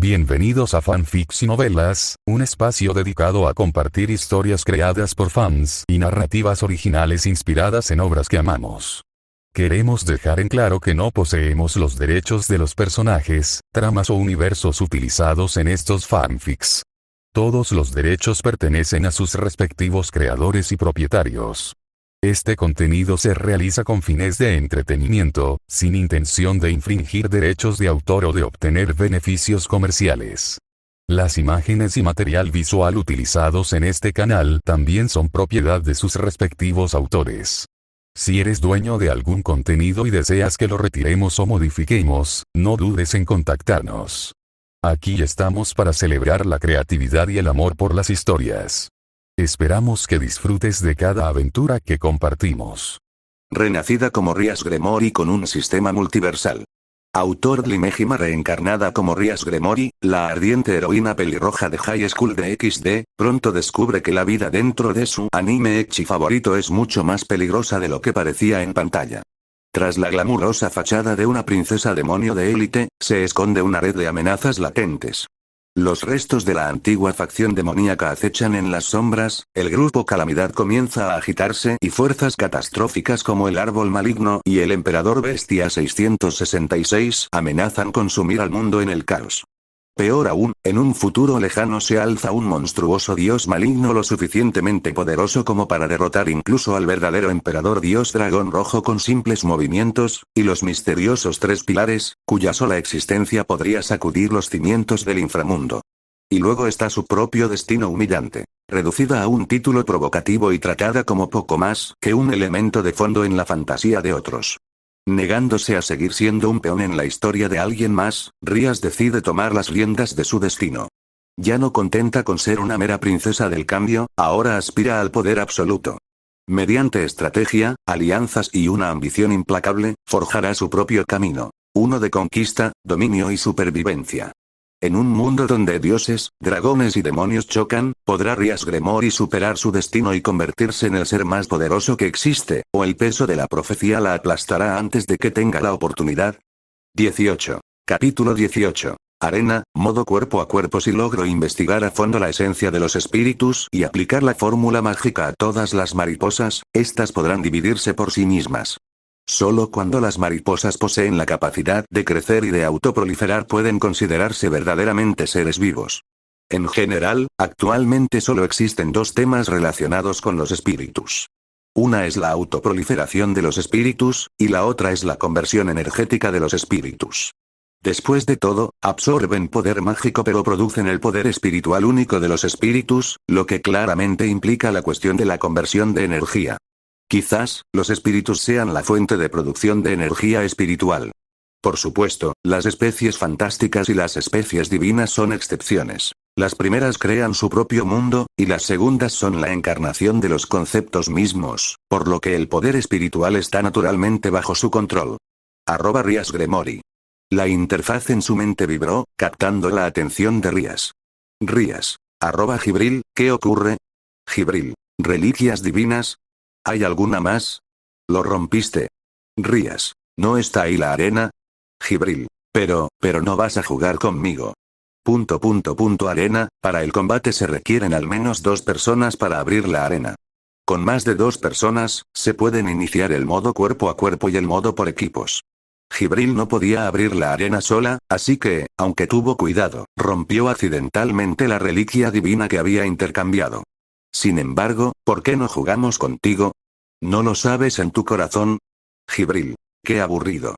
Bienvenidos a Fanfics y Novelas, un espacio dedicado a compartir historias creadas por fans y narrativas originales inspiradas en obras que amamos. Queremos dejar en claro que no poseemos los derechos de los personajes, tramas o universos utilizados en estos fanfics. Todos los derechos pertenecen a sus respectivos creadores y propietarios. Este contenido se realiza con fines de entretenimiento, sin intención de infringir derechos de autor o de obtener beneficios comerciales. Las imágenes y material visual utilizados en este canal también son propiedad de sus respectivos autores. Si eres dueño de algún contenido y deseas que lo retiremos o modifiquemos, no dudes en contactarnos. Aquí estamos para celebrar la creatividad y el amor por las historias. Esperamos que disfrutes de cada aventura que compartimos. Renacida como Rias Gremory con un sistema multiversal. Autor Dlimejima reencarnada como Rias Gremory, la ardiente heroína pelirroja de High School de XD, pronto descubre que la vida dentro de su anime ecchi favorito es mucho más peligrosa de lo que parecía en pantalla. Tras la glamurosa fachada de una princesa demonio de élite, se esconde una red de amenazas latentes. Los restos de la antigua facción demoníaca acechan en las sombras, el grupo Calamidad comienza a agitarse y fuerzas catastróficas como el Árbol Maligno y el Emperador Bestia 666 amenazan con sumir al mundo en el caos. Peor aún, en un futuro lejano se alza un monstruoso dios maligno lo suficientemente poderoso como para derrotar incluso al verdadero emperador dios dragón rojo con simples movimientos, y los misteriosos tres pilares, cuya sola existencia podría sacudir los cimientos del inframundo. Y luego está su propio destino humillante, reducida a un título provocativo y tratada como poco más que un elemento de fondo en la fantasía de otros. Negándose a seguir siendo un peón en la historia de alguien más, Rias decide tomar las riendas de su destino. Ya no contenta con ser una mera princesa del cambio, ahora aspira al poder absoluto. Mediante estrategia, alianzas y una ambición implacable, forjará su propio camino. Uno de conquista, dominio y supervivencia. En un mundo donde dioses, dragones y demonios chocan, ¿podrá Rias Gremory superar su destino y convertirse en el ser más poderoso que existe, o el peso de la profecía la aplastará antes de que tenga la oportunidad? 18. Capítulo 18. Arena, modo cuerpo a cuerpo. Si logro investigar a fondo la esencia de los espíritus y aplicar la fórmula mágica a todas las mariposas, estas podrán dividirse por sí mismas. Solo cuando las mariposas poseen la capacidad de crecer y de autoproliferar pueden considerarse verdaderamente seres vivos. En general, actualmente solo existen dos temas relacionados con los espíritus. Una es la autoproliferación de los espíritus, y la otra es la conversión energética de los espíritus. Después de todo, absorben poder mágico pero producen el poder espiritual único de los espíritus, lo que claramente implica la cuestión de la conversión de energía. Quizás, los espíritus sean la fuente de producción de energía espiritual. Por supuesto, las especies fantásticas y las especies divinas son excepciones. Las primeras crean su propio mundo, y las segundas son la encarnación de los conceptos mismos, por lo que el poder espiritual está naturalmente bajo su control. @Rias Gremory. La interfaz en su mente vibró, captando la atención de Rias. Rias. @Gibril, ¿qué ocurre? Gibril. ¿Reliquias divinas? ¿Hay alguna más? Lo rompiste. Rias. ¿No está ahí la arena? Gibril. Pero no vas a jugar conmigo. Arena, para el combate se requieren al menos 2 personas para abrir la arena. Con más de 2 personas, se pueden iniciar el modo cuerpo a cuerpo y el modo por equipos. Gibril no podía abrir la arena sola, así que, aunque tuvo cuidado, rompió accidentalmente la reliquia divina que había intercambiado. Sin embargo, ¿por qué no jugamos contigo? ¿No lo sabes en tu corazón? Gibril. Qué aburrido.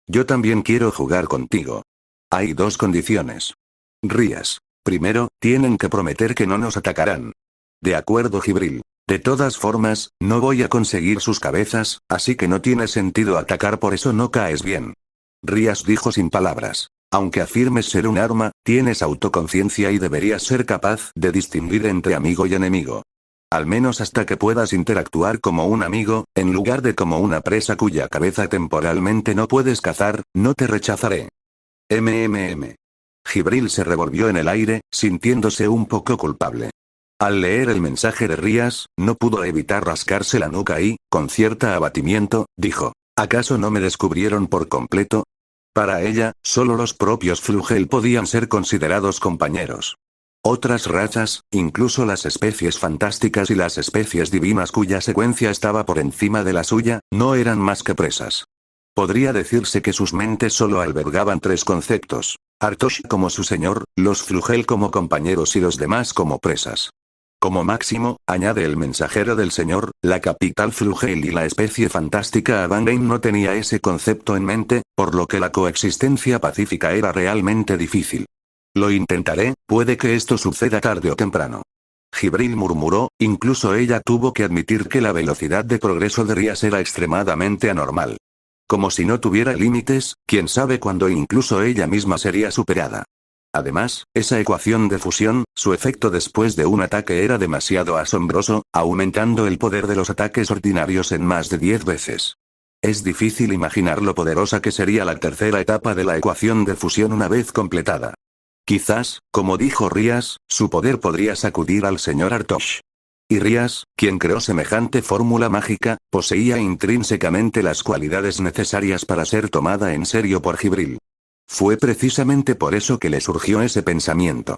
Yo también quiero jugar contigo. Hay 2 condiciones. Rias. Primero, tienen que prometer que no nos atacarán. De acuerdo, Gibril. De todas formas, no voy a conseguir sus cabezas, así que no tiene sentido atacar, por eso no caes bien. Rias dijo sin palabras. Aunque afirmes ser un arma, tienes autoconciencia y deberías ser capaz de distinguir entre amigo y enemigo. Al menos hasta que puedas interactuar como un amigo, en lugar de como una presa cuya cabeza temporalmente no puedes cazar, no te rechazaré. Gibril se revolvió en el aire, sintiéndose un poco culpable. Al leer el mensaje de Rias, no pudo evitar rascarse la nuca y, con cierto abatimiento, dijo, ¿acaso no me descubrieron por completo? Para ella, solo los propios Flugel podían ser considerados compañeros. Otras razas, incluso las especies fantásticas y las especies divinas cuya secuencia estaba por encima de la suya, no eran más que presas. Podría decirse que sus mentes solo albergaban tres conceptos: Artosh como su señor, los Flugel como compañeros y los demás como presas. Como máximo, añade el mensajero del señor, la capital Flugel y la especie fantástica Avangain no tenía ese concepto en mente, por lo que la coexistencia pacífica era realmente difícil. Lo intentaré, puede que esto suceda tarde o temprano. Jibril murmuró, incluso ella tuvo que admitir que la velocidad de progreso de Rías era extremadamente anormal. Como si no tuviera límites, quién sabe cuándo incluso ella misma sería superada. Además, esa ecuación de fusión, su efecto después de un ataque era demasiado asombroso, aumentando el poder de los ataques ordinarios en más de 10 veces. Es difícil imaginar lo poderosa que sería la tercera etapa de la ecuación de fusión una vez completada. Quizás, como dijo Rías, su poder podría sacudir al señor Artosh. Y Rías, quien creó semejante fórmula mágica, poseía intrínsecamente las cualidades necesarias para ser tomada en serio por Jibril. Fue precisamente por eso que le surgió ese pensamiento.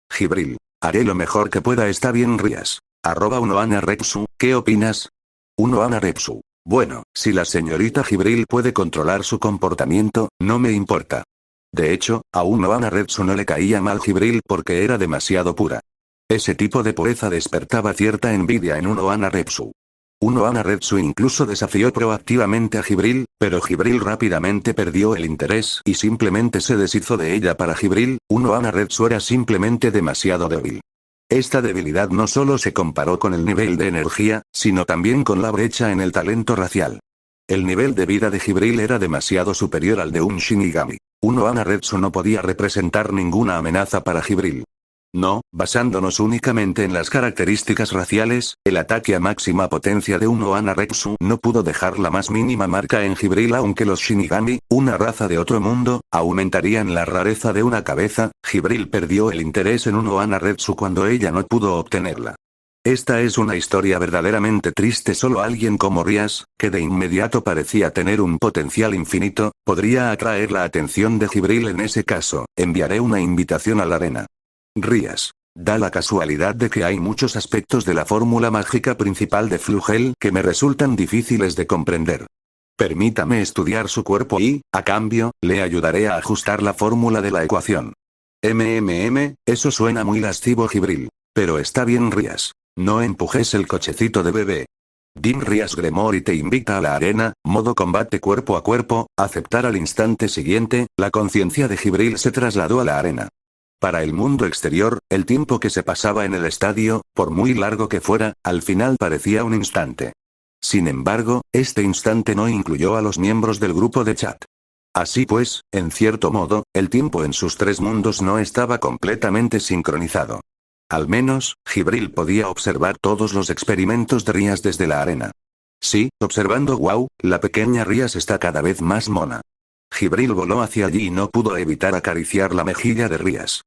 Jibril, haré lo mejor que pueda. Está bien Rías. @unohana Repsu, ¿qué opinas? Unohana Repsu. Bueno, si la señorita Jibril puede controlar su comportamiento, no me importa. De hecho, a Unohana Repsu no le caía mal Jibril porque era demasiado pura. Ese tipo de pureza despertaba cierta envidia en Unohana Repsu. Unohana Repsu incluso desafió proactivamente a Jibril, pero Jibril rápidamente perdió el interés y simplemente se deshizo de ella. Para Jibril, Unohana Repsu era simplemente demasiado débil. Esta debilidad no solo se comparó con el nivel de energía, sino también con la brecha en el talento racial. El nivel de vida de Jibril era demasiado superior al de un Shinigami. Unohana Repsu no podía representar ninguna amenaza para Jibril. No, basándonos únicamente en las características raciales, el ataque a máxima potencia de Unohana Repsu no pudo dejar la más mínima marca en Jibril. Aunque los Shinigami, una raza de otro mundo, aumentarían la rareza de una cabeza, Jibril perdió el interés en Unohana Repsu cuando ella no pudo obtenerla. Esta es una historia verdaderamente triste. Solo alguien como Rías, que de inmediato parecía tener un potencial infinito, podría atraer la atención de Jibril. En ese caso, enviaré una invitación a la arena. Rías. Da la casualidad de que hay muchos aspectos de la fórmula mágica principal de Flugel que me resultan difíciles de comprender. Permítame estudiar su cuerpo y, a cambio, le ayudaré a ajustar la fórmula de la ecuación. Eso suena muy lascivo Jibril. Pero está bien Rías. No empujes el cochecito de bebé. Dim Rías Gremory te invita a la arena, modo combate cuerpo a cuerpo. Aceptar. Al instante siguiente, la conciencia de Jibril se trasladó a la arena. Para el mundo exterior, el tiempo que se pasaba en el estadio, por muy largo que fuera, al final parecía un instante. Sin embargo, este instante no incluyó a los miembros del grupo de chat. Así pues, en cierto modo, el tiempo en sus tres mundos no estaba completamente sincronizado. Al menos, Jibril podía observar todos los experimentos de Rías desde la arena. Sí, observando. Wow, la pequeña Rías está cada vez más mona. Jibril voló hacia allí y no pudo evitar acariciar la mejilla de Rías.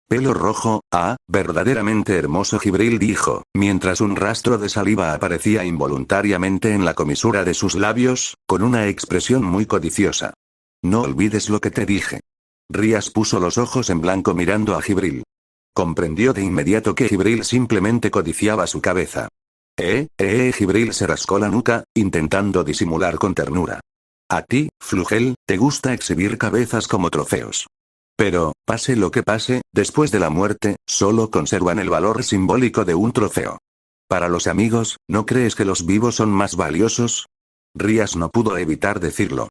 Pelo rojo, verdaderamente hermoso Jibril dijo, mientras un rastro de saliva aparecía involuntariamente en la comisura de sus labios, con una expresión muy codiciosa. No olvides lo que te dije. Rías puso los ojos en blanco mirando a Jibril. Comprendió de inmediato que Jibril simplemente codiciaba su cabeza. Jibril se rascó la nuca, intentando disimular con ternura. A ti, Flugel, te gusta exhibir cabezas como trofeos. Pero, pase lo que pase, después de la muerte, solo conservan el valor simbólico de un trofeo. Para los amigos, ¿no crees que los vivos son más valiosos? Rías no pudo evitar decirlo.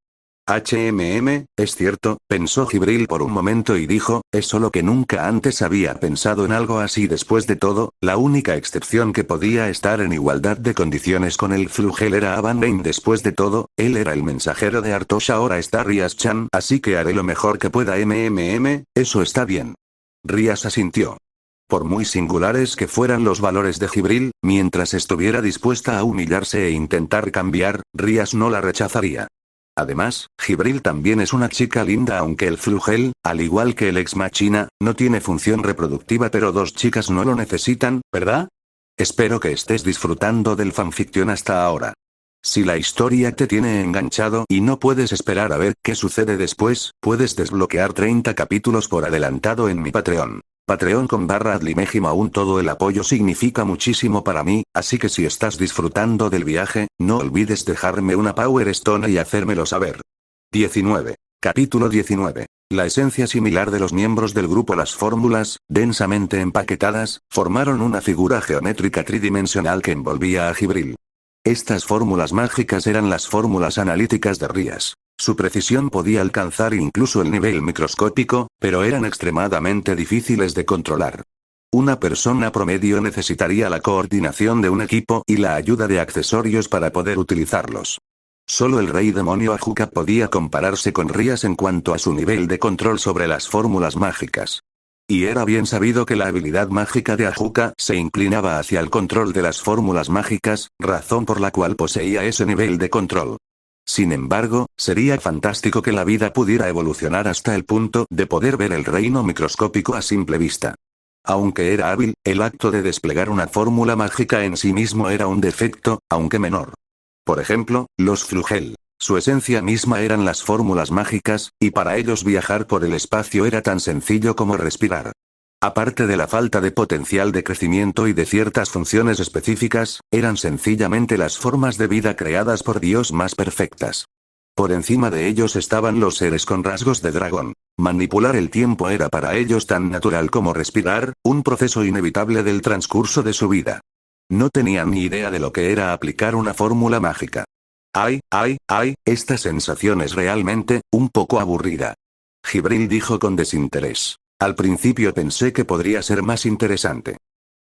Es cierto, pensó Jibril por un momento y dijo, es solo que nunca antes había pensado en algo así. Después de todo, la única excepción que podía estar en igualdad de condiciones con el Flugel era Avangain. Después de todo, él era el mensajero de Artosh. Ahora está Rías-chan, así que haré lo mejor que pueda. Eso está bien. Rías asintió. Por muy singulares que fueran los valores de Jibril, mientras estuviera dispuesta a humillarse e intentar cambiar, Rías no la rechazaría. Además, Jibril también es una chica linda, aunque el Flugel, al igual que el ex machina, no tiene función reproductiva, pero dos chicas no lo necesitan, ¿verdad? Espero que estés disfrutando del fanfiction hasta ahora. Si la historia te tiene enganchado y no puedes esperar a ver qué sucede después, puedes desbloquear 30 capítulos por adelantado en mi Patreon. Patreon.com/adlimejim. Aún todo el apoyo significa muchísimo para mí, así que si estás disfrutando del viaje, no olvides dejarme una Power Stone y hacérmelo saber. 19. Capítulo 19. La esencia similar de los miembros del grupo. Las fórmulas, densamente empaquetadas, formaron una figura geométrica tridimensional que envolvía a Jibril. Estas fórmulas mágicas eran las fórmulas analíticas de Rías. Su precisión podía alcanzar incluso el nivel microscópico, pero eran extremadamente difíciles de controlar. Una persona promedio necesitaría la coordinación de un equipo y la ayuda de accesorios para poder utilizarlos. Solo el rey demonio Ajuka podía compararse con Rías en cuanto a su nivel de control sobre las fórmulas mágicas. Y era bien sabido que la habilidad mágica de Ajuka se inclinaba hacia el control de las fórmulas mágicas, razón por la cual poseía ese nivel de control. Sin embargo, sería fantástico que la vida pudiera evolucionar hasta el punto de poder ver el reino microscópico a simple vista. Aunque era hábil, el acto de desplegar una fórmula mágica en sí mismo era un defecto, aunque menor. Por ejemplo, los Flugel. Su esencia misma eran las fórmulas mágicas, y para ellos viajar por el espacio era tan sencillo como respirar. Aparte de la falta de potencial de crecimiento y de ciertas funciones específicas, eran sencillamente las formas de vida creadas por Dios más perfectas. Por encima de ellos estaban los seres con rasgos de dragón. Manipular el tiempo era para ellos tan natural como respirar, un proceso inevitable del transcurso de su vida. No tenían ni idea de lo que era aplicar una fórmula mágica. Esta sensación es realmente, un poco aburrida. Jibril dijo con desinterés. Al principio pensé que podría ser más interesante.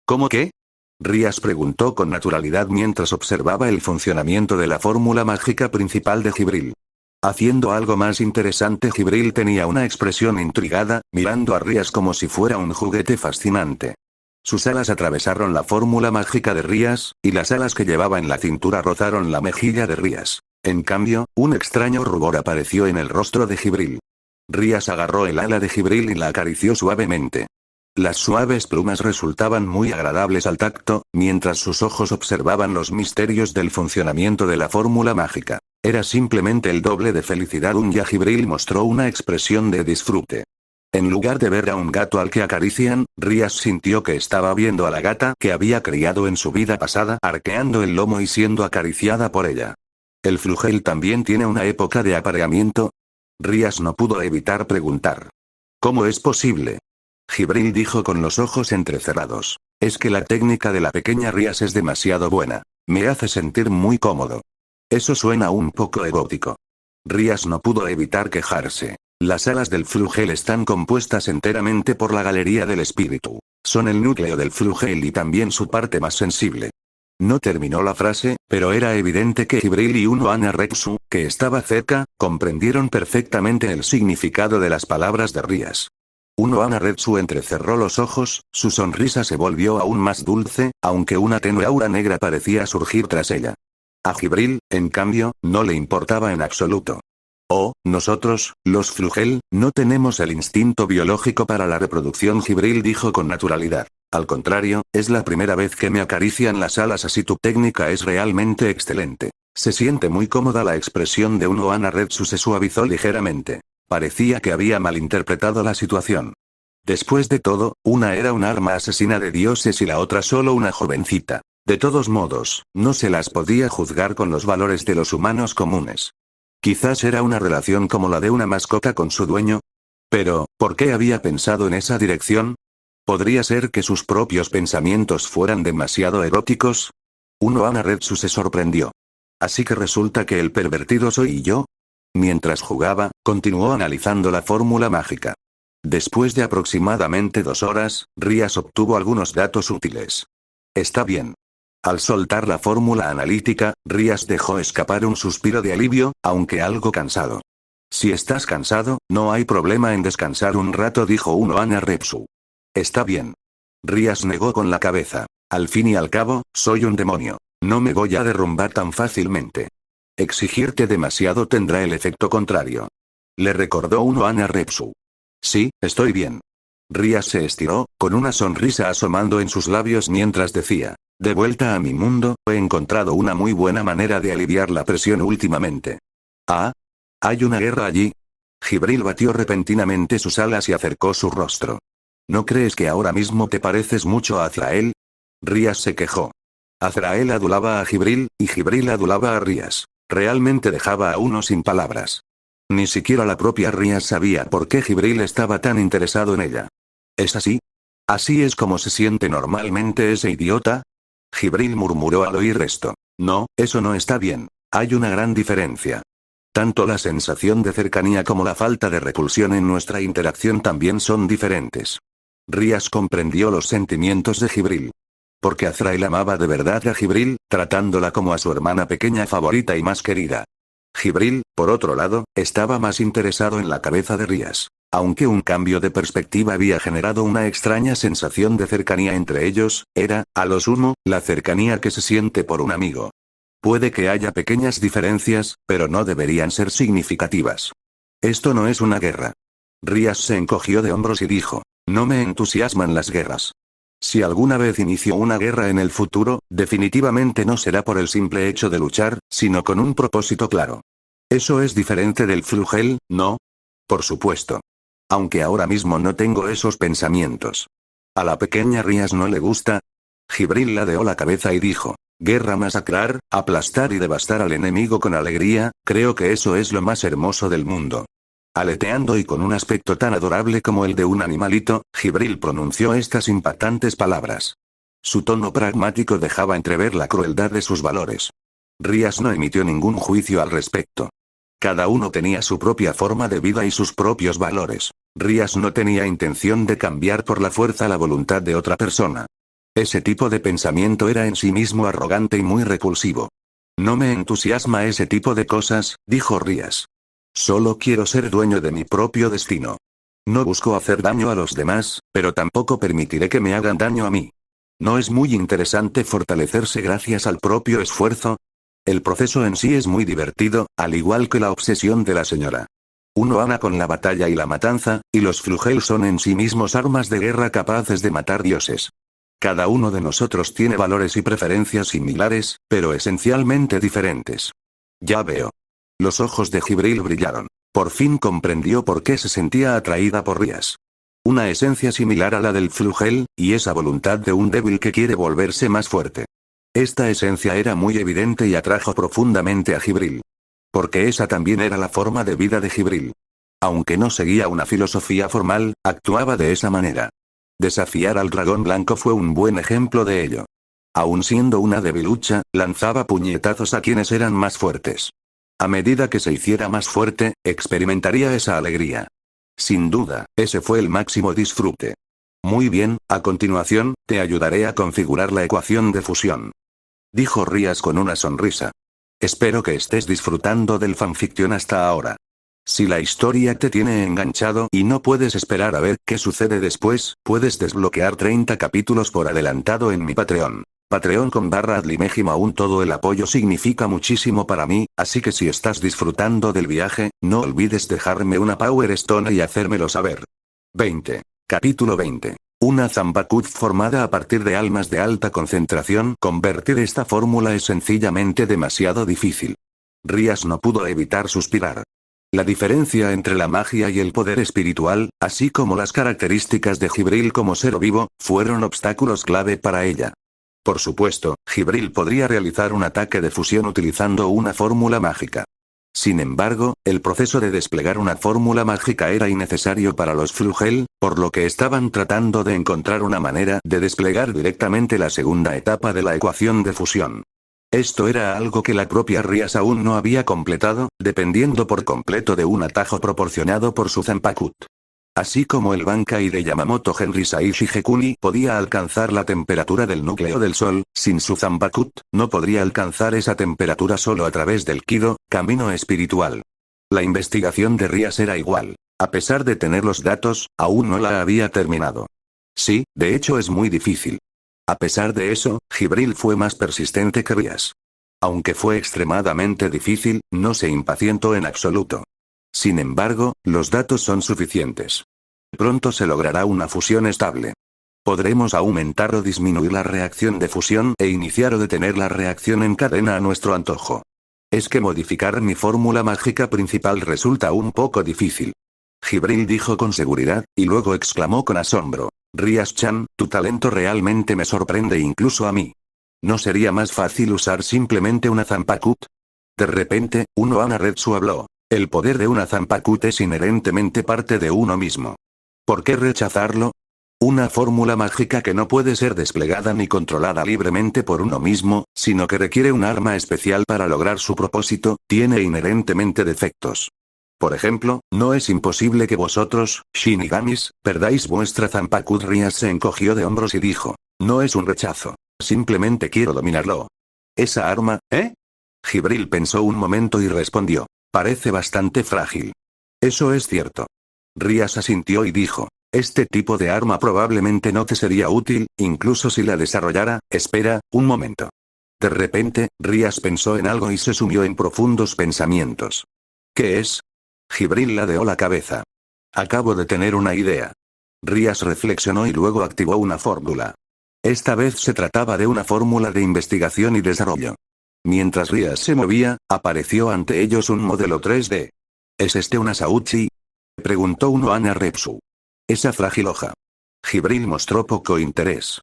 ¿Cómo qué? Rías preguntó con naturalidad mientras observaba el funcionamiento de la fórmula mágica principal de Jibril. Haciendo algo más interesante, Jibril tenía una expresión intrigada, mirando a Rías como si fuera un juguete fascinante. Sus alas atravesaron la fórmula mágica de Rías, y las alas que llevaba en la cintura rozaron la mejilla de Rías. En cambio, un extraño rubor apareció en el rostro de Jibril. Rías agarró el ala de Jibril y la acarició suavemente. Las suaves plumas resultaban muy agradables al tacto, mientras sus ojos observaban los misterios del funcionamiento de la fórmula mágica. Era simplemente el doble de felicidad. Jibril mostró una expresión de disfrute. En lugar de ver a un gato al que acarician, Rías sintió que estaba viendo a la gata que había criado en su vida pasada, arqueando el lomo y siendo acariciada por ella. ¿El Flugel también tiene una época de apareamiento? Rías no pudo evitar preguntar. ¿Cómo es posible? Jibril dijo con los ojos entrecerrados. Es que la técnica de la pequeña Rías es demasiado buena. Me hace sentir muy cómodo. Eso suena un poco erótico. Rías no pudo evitar quejarse. Las alas del Flugel están compuestas enteramente por la galería del espíritu. Son el núcleo del Flugel y también su parte más sensible. No terminó la frase, pero era evidente que Jibril y Unoana Repsu, que estaba cerca, comprendieron perfectamente el significado de las palabras de Rías. Unoana Repsu entrecerró los ojos, su sonrisa se volvió aún más dulce, aunque una tenue aura negra parecía surgir tras ella. A Jibril, en cambio, no le importaba en absoluto. Oh, nosotros, los Flugel, no tenemos el instinto biológico para la reproducción. Jibril dijo con naturalidad. Al contrario, es la primera vez que me acarician las alas así. Tu técnica es realmente excelente. Se siente muy cómoda. La expresión de Unoana Repsu se suavizó ligeramente. Parecía que había malinterpretado la situación. Después de todo, una era un arma asesina de dioses y la otra solo una jovencita. De todos modos, no se las podía juzgar con los valores de los humanos comunes. Quizás era una relación como la de una mascota con su dueño. Pero, ¿por qué había pensado en esa dirección? ¿Podría ser que sus propios pensamientos fueran demasiado eróticos? Unoana Repsu se sorprendió. ¿Así que resulta que el pervertido soy yo? Mientras jugaba, continuó analizando la fórmula mágica. Después de aproximadamente 2 horas, Rías obtuvo algunos datos útiles. Está bien. Al soltar la fórmula analítica, Rías dejó escapar un suspiro de alivio, aunque algo cansado. Si estás cansado, no hay problema en descansar un rato, dijo Unoana Repsu. Está bien. Rías negó con la cabeza. Al fin y al cabo, soy un demonio. No me voy a derrumbar tan fácilmente. Exigirte demasiado tendrá el efecto contrario. Le recordó Unoana Repsu. Sí, estoy bien. Rías se estiró, con una sonrisa asomando en sus labios mientras decía. De vuelta a mi mundo, he encontrado una muy buena manera de aliviar la presión últimamente. ¿Ah? ¿Hay una guerra allí? Jibril batió repentinamente sus alas y acercó su rostro. ¿No crees que ahora mismo te pareces mucho a Azrael? Rías se quejó. Azrael adulaba a Jibril, y Jibril adulaba a Rías. Realmente dejaba a uno sin palabras. Ni siquiera la propia Rías sabía por qué Jibril estaba tan interesado en ella. ¿Es así? ¿Así es como se siente normalmente ese idiota? Jibril murmuró al oír esto. No, eso no está bien. Hay una gran diferencia. Tanto la sensación de cercanía como la falta de repulsión en nuestra interacción también son diferentes. Rías comprendió los sentimientos de Jibril. Porque Azrael amaba de verdad a Jibril, tratándola como a su hermana pequeña favorita y más querida. Jibril, por otro lado, estaba más interesado en la cabeza de Rías. Aunque un cambio de perspectiva había generado una extraña sensación de cercanía entre ellos, era, a lo sumo, la cercanía que se siente por un amigo. Puede que haya pequeñas diferencias, pero no deberían ser significativas. Esto no es una guerra. Rías se encogió de hombros y dijo, no me entusiasman las guerras. Si alguna vez inicio una guerra en el futuro, definitivamente no será por el simple hecho de luchar, sino con un propósito claro. Eso es diferente del flugel, ¿no? Por supuesto. Aunque ahora mismo no tengo esos pensamientos. ¿A la pequeña Rías no le gusta? Jibril ladeó la cabeza y dijo, guerra, masacrar, aplastar y devastar al enemigo con alegría, creo que eso es lo más hermoso del mundo. Aleteando y con un aspecto tan adorable como el de un animalito, Jibril pronunció estas impactantes palabras. Su tono pragmático dejaba entrever la crueldad de sus valores. Rías no emitió ningún juicio al respecto. Cada uno tenía su propia forma de vida y sus propios valores. Rías no tenía intención de cambiar por la fuerza la voluntad de otra persona. Ese tipo de pensamiento era en sí mismo arrogante y muy repulsivo. No me entusiasma ese tipo de cosas, dijo Rías. Solo quiero ser dueño de mi propio destino. No busco hacer daño a los demás, pero tampoco permitiré que me hagan daño a mí. ¿No es muy interesante fortalecerse gracias al propio esfuerzo? El proceso en sí es muy divertido, al igual que la obsesión de la señora. Uno ama con la batalla y la matanza, y los flugel son en sí mismos armas de guerra capaces de matar dioses. Cada uno de nosotros tiene valores y preferencias similares, pero esencialmente diferentes. Ya veo. Los ojos de Jibril brillaron. Por fin comprendió por qué se sentía atraída por Rías. Una esencia similar a la del flugel, y esa voluntad de un débil que quiere volverse más fuerte. Esta esencia era muy evidente y atrajo profundamente a Jibril. Porque esa también era la forma de vida de Jibril. Aunque no seguía una filosofía formal, actuaba de esa manera. Desafiar al dragón blanco fue un buen ejemplo de ello. Aun siendo una debilucha, lanzaba puñetazos a quienes eran más fuertes. A medida que se hiciera más fuerte, experimentaría esa alegría. Sin duda, ese fue el máximo disfrute. Muy bien, a continuación, te ayudaré a configurar la ecuación de fusión. Dijo Rías con una sonrisa. Espero que estés disfrutando del fanfiction hasta ahora. Si la historia te tiene enganchado y no puedes esperar a ver qué sucede después, puedes desbloquear 30 capítulos por adelantado en mi Patreon. Patreon.com/adlimejim. Aún todo el apoyo significa muchísimo para mí, así que si estás disfrutando del viaje, no olvides dejarme una Power Stone y hacérmelo saber. 20. Capítulo 20. Una Zambakut formada a partir de almas de alta concentración. Convertir esta fórmula es sencillamente demasiado difícil. Rías no pudo evitar suspirar. La diferencia entre la magia y el poder espiritual, así como las características de Jibril como ser vivo, fueron obstáculos clave para ella. Por supuesto, Jibril podría realizar un ataque de fusión utilizando una fórmula mágica. Sin embargo, el proceso de desplegar una fórmula mágica era innecesario para los flugel, por lo que estaban tratando de encontrar una manera de desplegar directamente la segunda etapa de la ecuación de fusión. Esto era algo que la propia Rías aún no había completado, dependiendo por completo de un atajo proporcionado por su Zanpakuth. Así como el Bankai de Yamamoto Henrysai Shigekuni podía alcanzar la temperatura del núcleo del Sol, sin su Zanpakuth, no podría alcanzar esa temperatura solo a través del Kido, camino espiritual. La investigación de Rías era igual. A pesar de tener los datos, aún no la había terminado. Sí, de hecho es muy difícil. A pesar de eso, Jibril fue más persistente que Rías. Aunque fue extremadamente difícil, no se impacientó en absoluto. Sin embargo, los datos son suficientes. Pronto se logrará una fusión estable. Podremos aumentar o disminuir la reacción de fusión e iniciar o detener la reacción en cadena a nuestro antojo. Es que modificar mi fórmula mágica principal resulta un poco difícil. Jibril dijo con seguridad, y luego exclamó con asombro. Rias-chan, tu talento realmente me sorprende incluso a mí. ¿No sería más fácil usar simplemente una Zanpakuh? De repente, Unohana Retsu habló. El poder de una Zanpakuh es inherentemente parte de uno mismo. ¿Por qué rechazarlo? Una fórmula mágica que no puede ser desplegada ni controlada libremente por uno mismo, sino que requiere un arma especial para lograr su propósito, tiene inherentemente defectos. Por ejemplo, no es imposible que vosotros, Shinigamis, perdáis vuestra Zanpakuh. Rias se encogió de hombros y dijo. No es un rechazo. Simplemente quiero dominarlo. ¿Esa arma, eh? Jibril pensó un momento y respondió. Parece bastante frágil. Eso es cierto. Rias asintió y dijo. Este tipo de arma probablemente no te sería útil, incluso si la desarrollara. Espera, un momento. De repente, Rias pensó en algo y se sumió en profundos pensamientos. ¿Qué es? Jibril ladeó la cabeza. Acabo de tener una idea. Rias reflexionó y luego activó una fórmula. Esta vez se trataba de una fórmula de investigación y desarrollo. Mientras Rias se movía, apareció ante ellos un modelo 3D. ¿Es este una Sauchi? Preguntó Unohana Retsu. Esa frágil hoja. Jibril mostró poco interés.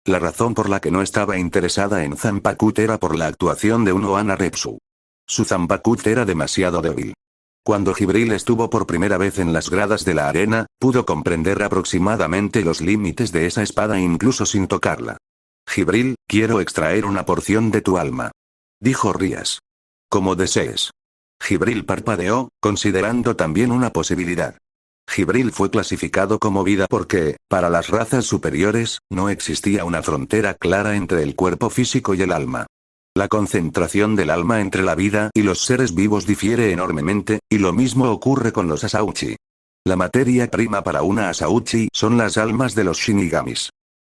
La razón por la que no estaba interesada en Zanpakuh era por la actuación de Unohana Retsu. Su Zanpakuh era demasiado débil. Cuando Jibril estuvo por primera vez en las gradas de la arena, pudo comprender aproximadamente los límites de esa espada incluso sin tocarla. Jibril, quiero extraer una porción de tu alma. Dijo Rias. Como desees. Jibril parpadeó, considerando también una posibilidad. Jibril fue clasificado como vida porque, para las razas superiores, no existía una frontera clara entre el cuerpo físico y el alma. La concentración del alma entre la vida y los seres vivos difiere enormemente, y lo mismo ocurre con los Asauchi. La materia prima para una Asauchi son las almas de los Shinigamis.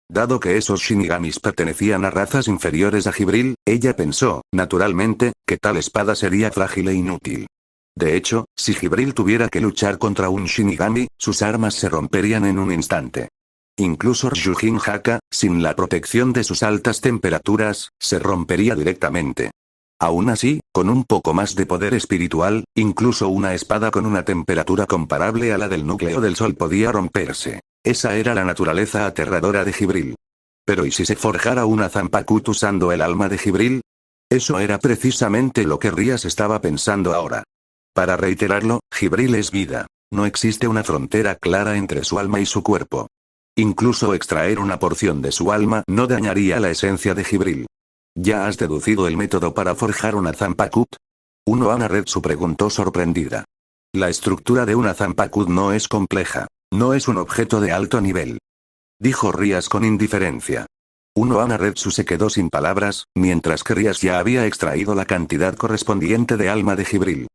Dado que esos Shinigamis pertenecían a razas inferiores a Jibril, ella pensó, naturalmente, que tal espada sería frágil e inútil. De hecho, si Jibril tuviera que luchar contra un Shinigami, sus armas se romperían en un instante. Incluso Ryujin Haka, sin la protección de sus altas temperaturas, se rompería directamente. Aún así, con un poco más de poder espiritual, incluso una espada con una temperatura comparable a la del núcleo del Sol podía romperse. Esa era la naturaleza aterradora de Jibril. Pero ¿y si se forjara una Zanpakuh usando el alma de Jibril? Eso era precisamente lo que Rias estaba pensando ahora. Para reiterarlo, Jibril es vida. No existe una frontera clara entre su alma y su cuerpo. Incluso extraer una porción de su alma no dañaría la esencia de Jibril. ¿Ya has deducido el método para forjar una Zanpakuh? Unohana Retsu preguntó sorprendida. La estructura de una Zanpakuh no es compleja. No es un objeto de alto nivel. Dijo Rias con indiferencia. Unohana Retsu se quedó sin palabras, mientras que Rias ya había extraído la cantidad correspondiente de alma de Jibril.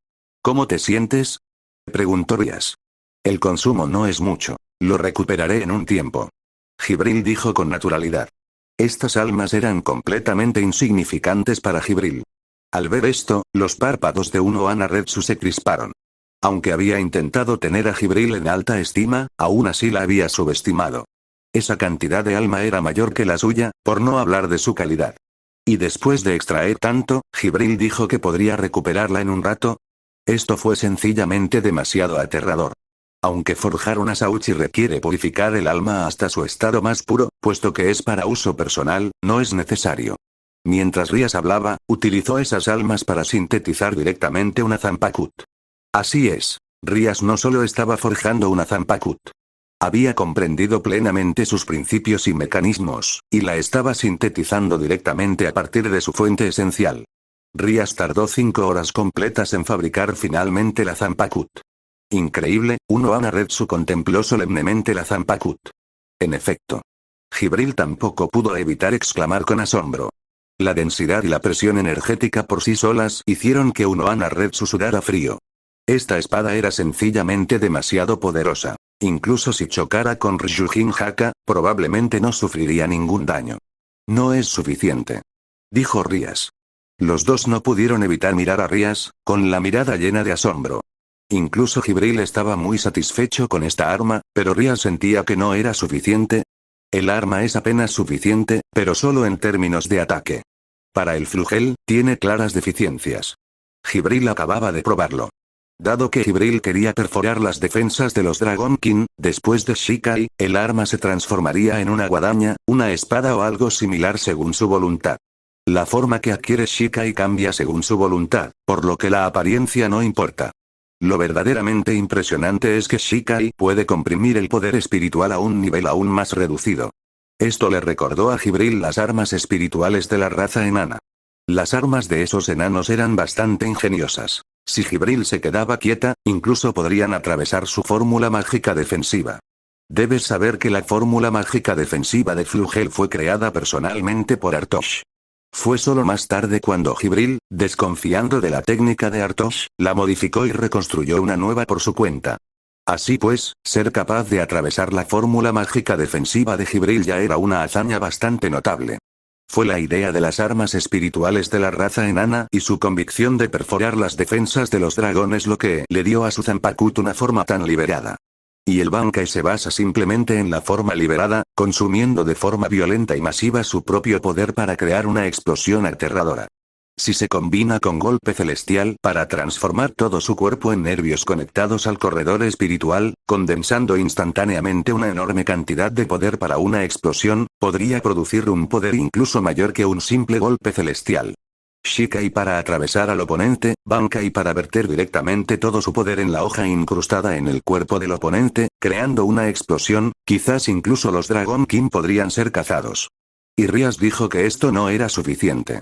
¿Cómo te sientes? Preguntó Rias. El consumo no es mucho. Lo recuperaré en un tiempo. Jibril dijo con naturalidad. Estas almas eran completamente insignificantes para Jibril. Al ver esto, los párpados de Unohana Retsu se crisparon. Aunque había intentado tener a Jibril en alta estima, aún así la había subestimado. Esa cantidad de alma era mayor que la suya, por no hablar de su calidad. Y después de extraer tanto, Jibril dijo que podría recuperarla en un rato. Esto fue sencillamente demasiado aterrador. Aunque forjar una Sauchi requiere purificar el alma hasta su estado más puro, puesto que es para uso personal, no es necesario. Mientras Rias hablaba, utilizó esas almas para sintetizar directamente una Zanpakuh. Así es, Rias no solo estaba forjando una Zanpakuh. Había comprendido plenamente sus principios y mecanismos, y la estaba sintetizando directamente a partir de su fuente esencial. Rias tardó 5 horas completas en fabricar finalmente la Zanpakuh. Increíble, Unohana Retsu contempló solemnemente la Zanpakuh. En efecto. Jibril tampoco pudo evitar exclamar con asombro. La densidad y la presión energética por sí solas hicieron que Unohana Retsu sudara frío. Esta espada era sencillamente demasiado poderosa. Incluso si chocara con Ryujin Haka, probablemente no sufriría ningún daño. No es suficiente. Dijo Rias. Los dos no pudieron evitar mirar a Rias, con la mirada llena de asombro. Incluso Jibril estaba muy satisfecho con esta arma, pero Rias sentía que no era suficiente. El arma es apenas suficiente, pero solo en términos de ataque. Para el flugel, tiene claras deficiencias. Jibril acababa de probarlo. Dado que Jibril quería perforar las defensas de los Dragon King, después de Shikai, el arma se transformaría en una guadaña, una espada o algo similar según su voluntad. La forma que adquiere Shikai cambia según su voluntad, por lo que la apariencia no importa. Lo verdaderamente impresionante es que Shikai puede comprimir el poder espiritual a un nivel aún más reducido. Esto le recordó a Jibril las armas espirituales de la raza enana. Las armas de esos enanos eran bastante ingeniosas. Si Jibril se quedaba quieta, incluso podrían atravesar su fórmula mágica defensiva. Debes saber que la fórmula mágica defensiva de Flugel fue creada personalmente por Artosh. Fue solo más tarde cuando Jibril, desconfiando de la técnica de Artosh, la modificó y reconstruyó una nueva por su cuenta. Así pues, ser capaz de atravesar la fórmula mágica defensiva de Jibril ya era una hazaña bastante notable. Fue la idea de las armas espirituales de la raza enana y su convicción de perforar las defensas de los dragones lo que le dio a su Zanpakuth una forma tan liberada. Y el Bankai se basa simplemente en la forma liberada, consumiendo de forma violenta y masiva su propio poder para crear una explosión aterradora. Si se combina con golpe celestial para transformar todo su cuerpo en nervios conectados al corredor espiritual, condensando instantáneamente una enorme cantidad de poder para una explosión, podría producir un poder incluso mayor que un simple golpe celestial. Shikai para atravesar al oponente, Bankai para verter directamente todo su poder en la hoja incrustada en el cuerpo del oponente, creando una explosión, quizás incluso los Dragon King podrían ser cazados. Y Rias dijo que esto no era suficiente.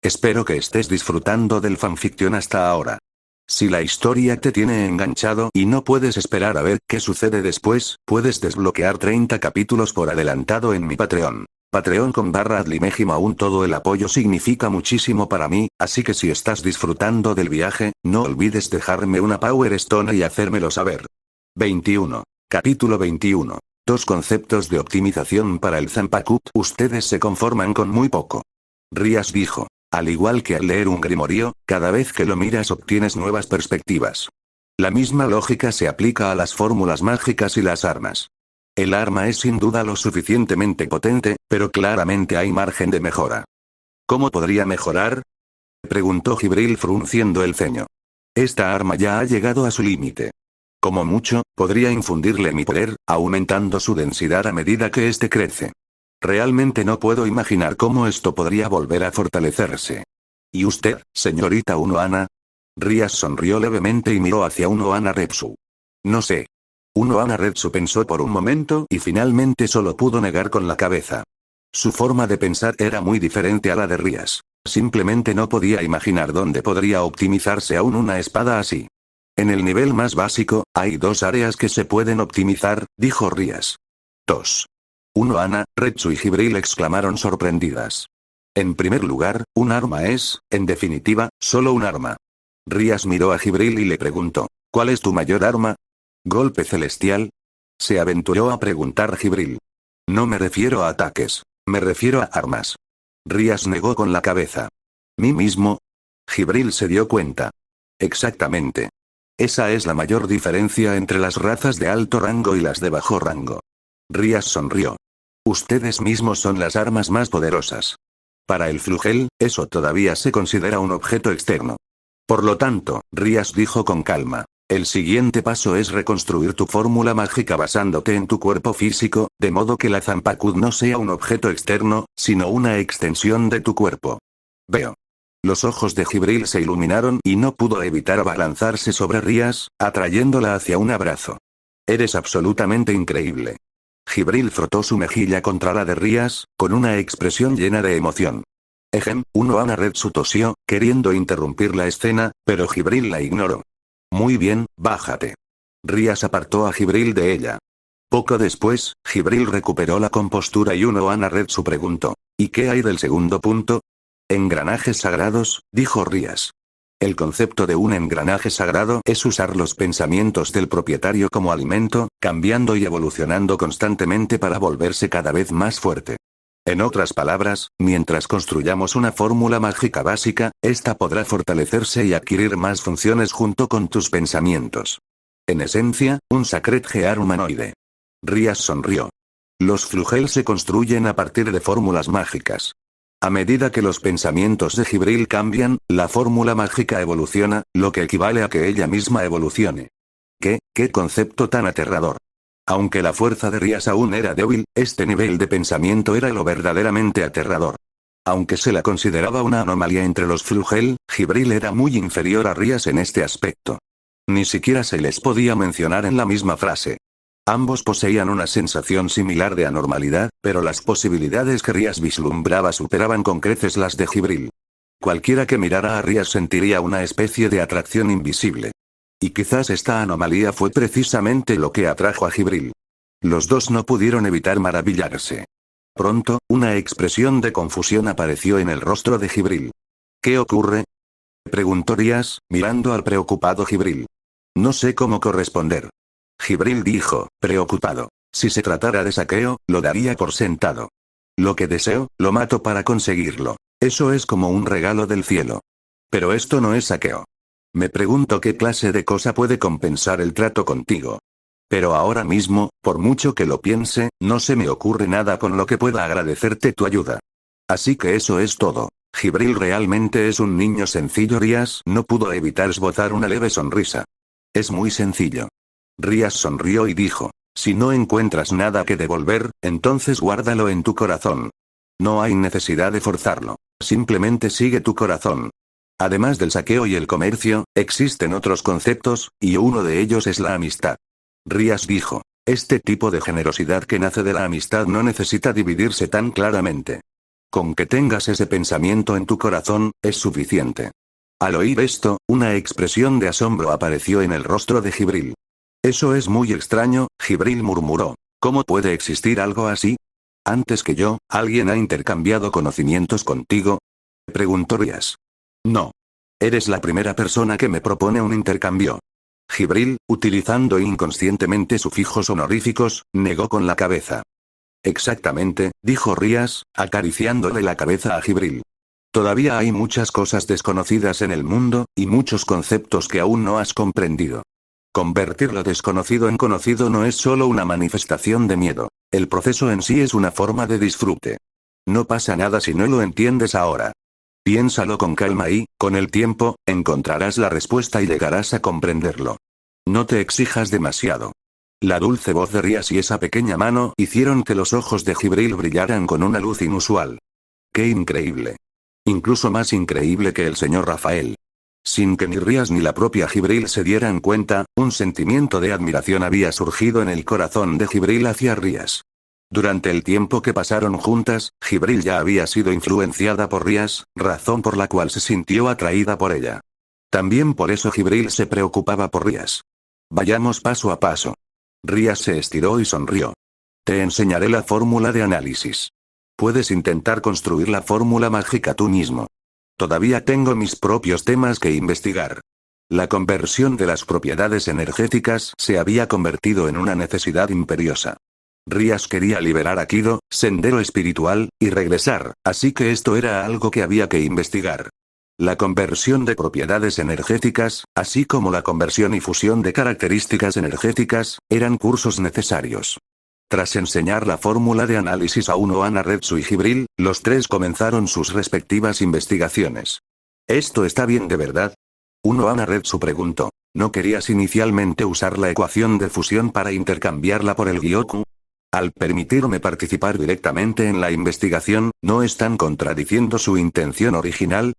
Espero que estés disfrutando del fanfiction hasta ahora. Si la historia te tiene enganchado y no puedes esperar a ver qué sucede después, puedes desbloquear 30 capítulos por adelantado en mi Patreon. Patreon.com/adlimejim. Aún todo el apoyo significa muchísimo para mí, así que si estás disfrutando del viaje, no olvides dejarme una Power Stone y hacérmelo saber. 21. Capítulo 21. Dos conceptos de optimización para el Zanpakuth. Ustedes se conforman con muy poco. Rias dijo. Al igual que al leer un grimorio, cada vez que lo miras obtienes nuevas perspectivas. La misma lógica se aplica a las fórmulas mágicas y las armas. El arma es sin duda lo suficientemente potente, pero claramente hay margen de mejora. ¿Cómo podría mejorar?, preguntó Jibril frunciendo el ceño. Esta arma ya ha llegado a su límite. Como mucho, podría infundirle mi poder, aumentando su densidad a medida que éste crece. Realmente no puedo imaginar cómo esto podría volver a fortalecerse. ¿Y usted, señorita Unohana? Rias sonrió levemente y miró hacia Unohana Retsu. No sé. Unohana Retsu pensó por un momento y finalmente solo pudo negar con la cabeza. Su forma de pensar era muy diferente a la de Rias. Simplemente no podía imaginar dónde podría optimizarse aún una espada así. En el nivel más básico, hay dos áreas que se pueden optimizar, dijo Rias. 2. Unohana, Retsu y Jibril exclamaron sorprendidas. En primer lugar, un arma es, en definitiva, solo un arma. Rias miró a Jibril y le preguntó, ¿cuál es tu mayor arma? ¿Golpe celestial? Se aventuró a preguntar Jibril. No me refiero a ataques, me refiero a armas. Rias negó con la cabeza. ¿Mí mismo? Jibril se dio cuenta. Exactamente. Esa es la mayor diferencia entre las razas de alto rango y las de bajo rango. Rias sonrió. Ustedes mismos son las armas más poderosas. Para el Flugel, eso todavía se considera un objeto externo. Por lo tanto, Rias dijo con calma, el siguiente paso es reconstruir tu fórmula mágica basándote en tu cuerpo físico, de modo que la Zanpakuth no sea un objeto externo, sino una extensión de tu cuerpo. Veo. Los ojos de Jibril se iluminaron y no pudo evitar abalanzarse sobre Rias, atrayéndola hacia un abrazo. Eres absolutamente increíble. Jibril frotó su mejilla contra la de Rias, con una expresión llena de emoción. Unohana Retsu tosió, queriendo interrumpir la escena, pero Jibril la ignoró. Muy bien, bájate. Rias apartó a Jibril de ella. Poco después, Jibril recuperó la compostura y Unohana Retsu preguntó, ¿y qué hay del segundo punto? Engranajes sagrados, dijo Rias. El concepto de un engranaje sagrado es usar los pensamientos del propietario como alimento, cambiando y evolucionando constantemente para volverse cada vez más fuerte. En otras palabras, mientras construyamos una fórmula mágica básica, esta podrá fortalecerse y adquirir más funciones junto con tus pensamientos. En esencia, un Sacred Gear humanoide. Rias sonrió. Los flugel se construyen a partir de fórmulas mágicas. A medida que los pensamientos de Jibril cambian, la fórmula mágica evoluciona, lo que equivale a que ella misma evolucione. ¿Qué concepto tan aterrador? Aunque la fuerza de Rías aún era débil, este nivel de pensamiento era lo verdaderamente aterrador. Aunque se la consideraba una anomalía entre los flugel, Jibril era muy inferior a Rías en este aspecto. Ni siquiera se les podía mencionar en la misma frase. Ambos poseían una sensación similar de anormalidad, pero las posibilidades que Rías vislumbraba superaban con creces las de Jibril. Cualquiera que mirara a Rías sentiría una especie de atracción invisible. Y quizás esta anomalía fue precisamente lo que atrajo a Jibril. Los dos no pudieron evitar maravillarse. Pronto, una expresión de confusión apareció en el rostro de Jibril. ¿Qué ocurre?, preguntó Rías, mirando al preocupado Jibril. No sé cómo corresponder. Jibril dijo, preocupado. Si se tratara de saqueo, lo daría por sentado. Lo que deseo, lo mato para conseguirlo. Eso es como un regalo del cielo. Pero esto no es saqueo. Me pregunto qué clase de cosa puede compensar el trato contigo. Pero ahora mismo, por mucho que lo piense, no se me ocurre nada con lo que pueda agradecerte tu ayuda. Así que eso es todo. Jibril realmente es un niño sencillo. Rías no pudo evitar esbozar una leve sonrisa. Es muy sencillo. Rías sonrió y dijo, si no encuentras nada que devolver, entonces guárdalo en tu corazón. No hay necesidad de forzarlo. Simplemente sigue tu corazón. Además del saqueo y el comercio, existen otros conceptos, y uno de ellos es la amistad. Rías dijo, este tipo de generosidad que nace de la amistad no necesita dividirse tan claramente. Con que tengas ese pensamiento en tu corazón, es suficiente. Al oír esto, una expresión de asombro apareció en el rostro de Jibril. Eso es muy extraño, Jibril murmuró. ¿Cómo puede existir algo así? Antes que yo, ¿alguien ha intercambiado conocimientos contigo?, preguntó Rías. No. Eres la primera persona que me propone un intercambio. Jibril, utilizando inconscientemente sufijos honoríficos, negó con la cabeza. Exactamente, dijo Rías, acariciándole la cabeza a Jibril. Todavía hay muchas cosas desconocidas en el mundo, y muchos conceptos que aún no has comprendido. Convertir lo desconocido en conocido no es solo una manifestación de miedo. El proceso en sí es una forma de disfrute. No pasa nada si no lo entiendes ahora. Piénsalo con calma y, con el tiempo, encontrarás la respuesta y llegarás a comprenderlo. No te exijas demasiado. La dulce voz de Rías y esa pequeña mano hicieron que los ojos de Jibril brillaran con una luz inusual. ¡Qué increíble! Incluso más increíble que el señor Rafael. Sin que ni Rías ni la propia Jibril se dieran cuenta, un sentimiento de admiración había surgido en el corazón de Jibril hacia Rías. Durante el tiempo que pasaron juntas, Jibril ya había sido influenciada por Rías, razón por la cual se sintió atraída por ella. También por eso Jibril se preocupaba por Rías. Vayamos paso a paso. Rías se estiró y sonrió. Te enseñaré la fórmula de análisis. Puedes intentar construir la fórmula mágica tú mismo. Todavía tengo mis propios temas que investigar. La conversión de las propiedades energéticas se había convertido en una necesidad imperiosa. Rías quería liberar a Kido, sendero espiritual, y regresar, así que esto era algo que había que investigar. La conversión de propiedades energéticas, así como la conversión y fusión de características energéticas, eran cursos necesarios. Tras enseñar la fórmula de análisis a Uno Anaretsu y Jibril, los tres comenzaron sus respectivas investigaciones. ¿Esto está bien de verdad? Uno Anaretsu preguntó. ¿No querías inicialmente usar la ecuación de fusión para intercambiarla por el Gyoku? Al permitirme participar directamente en la investigación, ¿no están contradiciendo su intención original?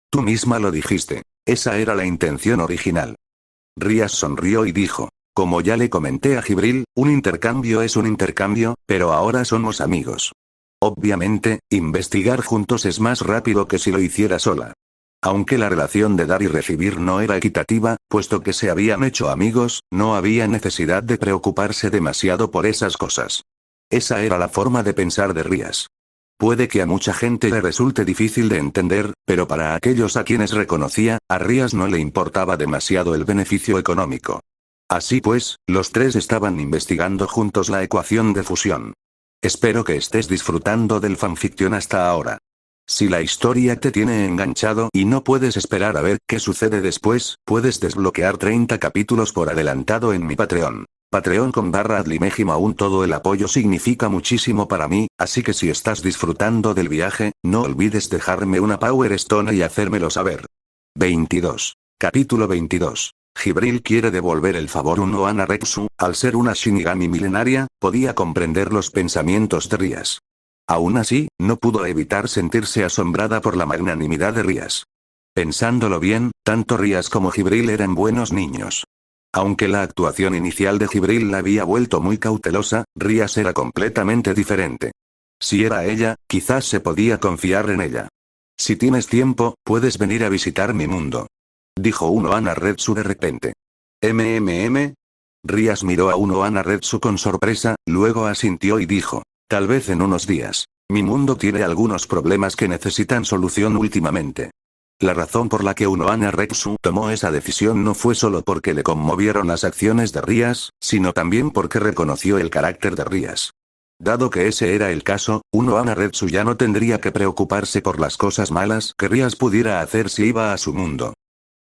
Tú misma lo dijiste. Esa era la intención original. Rías sonrió y dijo. Como ya le comenté a Jibril, un intercambio es un intercambio, pero ahora somos amigos. Obviamente, investigar juntos es más rápido que si lo hiciera sola. Aunque la relación de dar y recibir no era equitativa, puesto que se habían hecho amigos, no había necesidad de preocuparse demasiado por esas cosas. Esa era la forma de pensar de Rías. Puede que a mucha gente le resulte difícil de entender, pero para aquellos a quienes reconocía, a Rías no le importaba demasiado el beneficio económico. Así pues, los tres estaban investigando juntos la ecuación de fusión. Espero que estés disfrutando del fanfiction hasta ahora. Si la historia te tiene enganchado y no puedes esperar a ver qué sucede después, puedes desbloquear 30 capítulos por adelantado en mi Patreon. Patreon con /adlimejim. Aún todo el apoyo significa muchísimo para mí, así que si estás disfrutando del viaje, no olvides dejarme una Power Stone y hacérmelo saber. 22. Capítulo 22. Jibril quiere devolver el favor. Uno Anaretsu, al ser una Shinigami milenaria, podía comprender los pensamientos de Rías. Aún así, no pudo evitar sentirse asombrada por la magnanimidad de Rías. Pensándolo bien, tanto Rías como Jibril eran buenos niños. Aunque la actuación inicial de Jibril la había vuelto muy cautelosa, Rías era completamente diferente. Si era ella, quizás se podía confiar en ella. Si tienes tiempo, puedes venir a visitar mi mundo. Dijo Uno Anaretsu de repente. Rías miró a Uno Anaretsu con sorpresa, luego asintió y dijo. Tal vez en unos días. Mi mundo tiene algunos problemas que necesitan solución últimamente. La razón por la que Uno Anaretsu tomó esa decisión no fue solo porque le conmovieron las acciones de Rías, sino también porque reconoció el carácter de Rías. Dado que ese era el caso, Uno Anaretsu ya no tendría que preocuparse por las cosas malas que Rías pudiera hacer si iba a su mundo.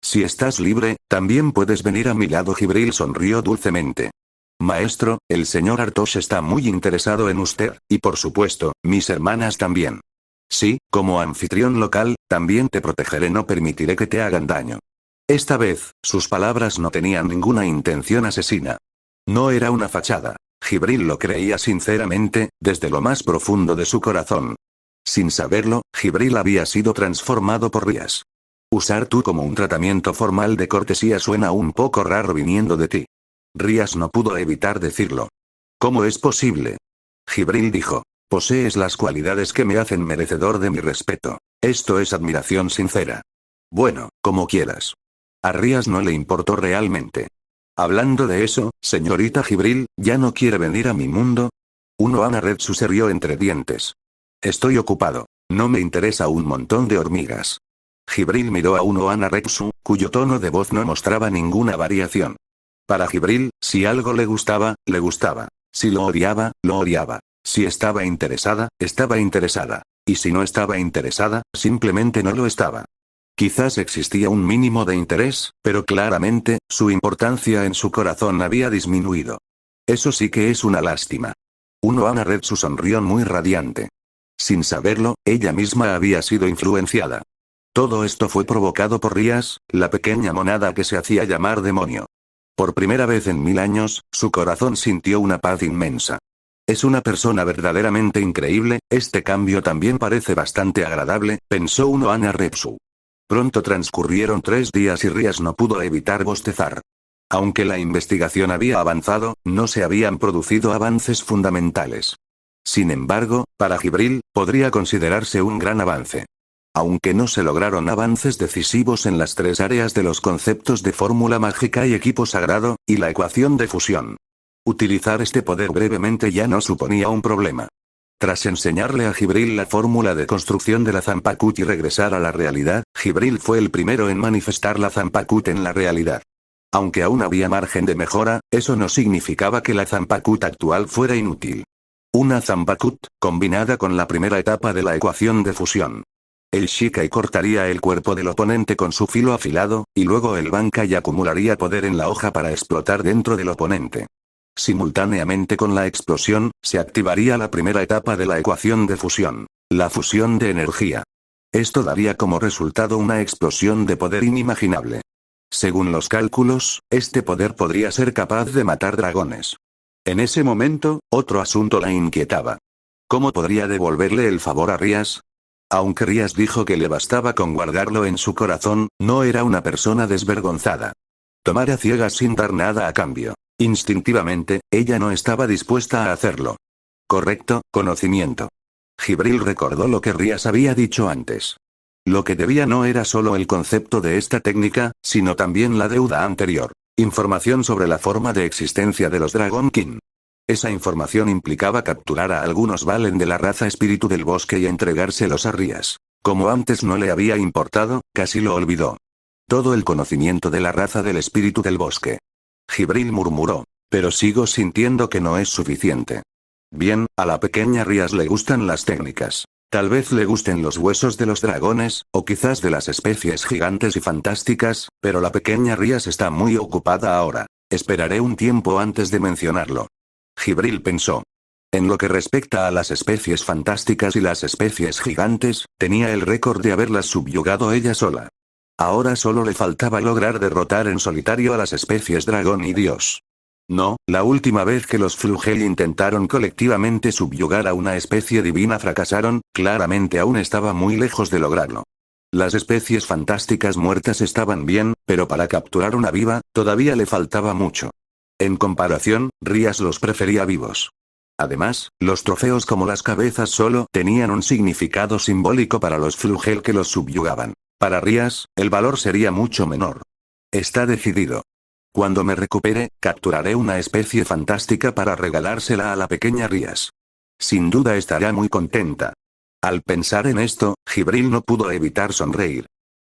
Si estás libre, también puedes venir a mi lado. Jibril sonrió dulcemente. Maestro, el señor Artosh está muy interesado en usted, y por supuesto, mis hermanas también. Sí, como anfitrión local, también te protegeré, no permitiré que te hagan daño. Esta vez, sus palabras no tenían ninguna intención asesina. No era una fachada. Jibril lo creía sinceramente, desde lo más profundo de su corazón. Sin saberlo, Jibril había sido transformado por Rías. Usar tú como un tratamiento formal de cortesía suena un poco raro viniendo de ti. Rías no pudo evitar decirlo. ¿Cómo es posible? Jibril dijo. Posees las cualidades que me hacen merecedor de mi respeto. Esto es admiración sincera. Bueno, como quieras. A Rías no le importó realmente. Hablando de eso, señorita Jibril, ¿ya no quiere venir a mi mundo? Uno Anaretsu se rió entre dientes. Estoy ocupado. No me interesa un montón de hormigas. Jibril miró a Uno Anaretsu, cuyo tono de voz no mostraba ninguna variación. Para Jibril, si algo le gustaba, le gustaba. Si lo odiaba, lo odiaba. Si estaba interesada, estaba interesada. Y si no estaba interesada, simplemente no lo estaba. Quizás existía un mínimo de interés, pero claramente, su importancia en su corazón había disminuido. Eso sí que es una lástima. Uno Anaretsu sonrió muy radiante. Sin saberlo, ella misma había sido influenciada. Todo esto fue provocado por Rías, la pequeña monada que se hacía llamar demonio. Por primera vez en 1000 años, su corazón sintió una paz inmensa. Es una persona verdaderamente increíble, este cambio también parece bastante agradable, pensó Uno Anaretsu. Pronto transcurrieron 3 días y Rías no pudo evitar bostezar. Aunque la investigación había avanzado, no se habían producido avances fundamentales. Sin embargo, para Jibril, podría considerarse un gran avance. Aunque no se lograron avances decisivos en las 3 áreas de los conceptos de fórmula mágica y equipo sagrado, y la ecuación de fusión. Utilizar este poder brevemente ya no suponía un problema. Tras enseñarle a Jibril la fórmula de construcción de la Zanpakuth y regresar a la realidad, Jibril fue el primero en manifestar la Zanpakuth en la realidad. Aunque aún había margen de mejora, eso no significaba que la Zanpakuth actual fuera inútil. Una Zanpakuth, combinada con la primera etapa de la ecuación de fusión. El Shikai cortaría el cuerpo del oponente con su filo afilado, y luego el Bankai acumularía poder en la hoja para explotar dentro del oponente. Simultáneamente con la explosión, se activaría la primera etapa de la ecuación de fusión, la fusión de energía. Esto daría como resultado una explosión de poder inimaginable. Según los cálculos, este poder podría ser capaz de matar dragones. En ese momento, otro asunto la inquietaba. ¿Cómo podría devolverle el favor a Rías? Aunque Rías dijo que le bastaba con guardarlo en su corazón, no era una persona desvergonzada. Tomar a ciegas sin dar nada a cambio. Instintivamente, ella no estaba dispuesta a hacerlo. Correcto, conocimiento. Jibril recordó lo que Rías había dicho antes. Lo que debía no era solo el concepto de esta técnica, sino también la deuda anterior. Información sobre la forma de existencia de los Dragon King. Esa información implicaba capturar a algunos Valen de la raza espíritu del bosque y entregárselos a Rías. Como antes no le había importado, casi lo olvidó. Todo el conocimiento de la raza del espíritu del bosque. Jibril murmuró. Pero sigo sintiendo que no es suficiente. Bien, a la pequeña Rías le gustan las técnicas. Tal vez le gusten los huesos de los dragones, o quizás de las especies gigantes y fantásticas, pero la pequeña Rías está muy ocupada ahora. Esperaré un tiempo antes de mencionarlo. Jibril pensó. En lo que respecta a las especies fantásticas y las especies gigantes, tenía el récord de haberlas subyugado ella sola. Ahora solo le faltaba lograr derrotar en solitario a las especies dragón y dios. No, la última vez que los Flugel intentaron colectivamente subyugar a una especie divina fracasaron, claramente aún estaba muy lejos de lograrlo. Las especies fantásticas muertas estaban bien, pero para capturar una viva, todavía le faltaba mucho. En comparación, Rías los prefería vivos. Además, los trofeos como las cabezas solo tenían un significado simbólico para los Flugel que los subyugaban. Para Rías, el valor sería mucho menor. Está decidido. Cuando me recupere, capturaré una especie fantástica para regalársela a la pequeña Rías. Sin duda estará muy contenta. Al pensar en esto, Jibril no pudo evitar sonreír.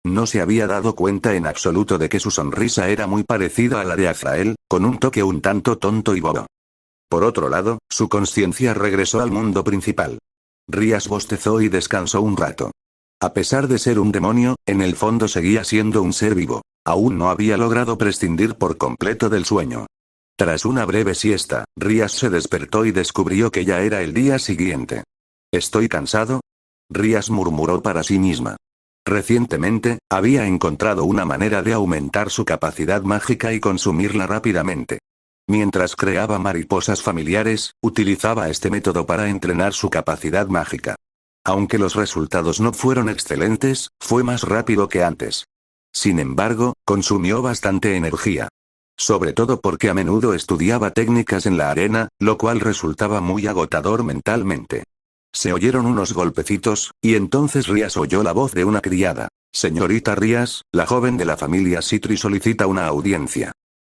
No se había dado cuenta en absoluto de que su sonrisa era muy parecida a la de Azrael, con un toque un tanto tonto y bobo. Por otro lado, su conciencia regresó al mundo principal. Rías bostezó y descansó un rato. A pesar de ser un demonio, en el fondo seguía siendo un ser vivo. Aún no había logrado prescindir por completo del sueño. Tras una breve siesta, Rías se despertó y descubrió que ya era el día siguiente. ¿Estoy cansado? Rías murmuró para sí misma. Recientemente, había encontrado una manera de aumentar su capacidad mágica y consumirla rápidamente. Mientras creaba mariposas familiares, utilizaba este método para entrenar su capacidad mágica. Aunque los resultados no fueron excelentes, fue más rápido que antes. Sin embargo, consumió bastante energía. Sobre todo porque a menudo estudiaba técnicas en la arena, lo cual resultaba muy agotador mentalmente. Se oyeron unos golpecitos, y entonces Rías oyó la voz de una criada. Señorita Rías, la joven de la familia Citri solicita una audiencia.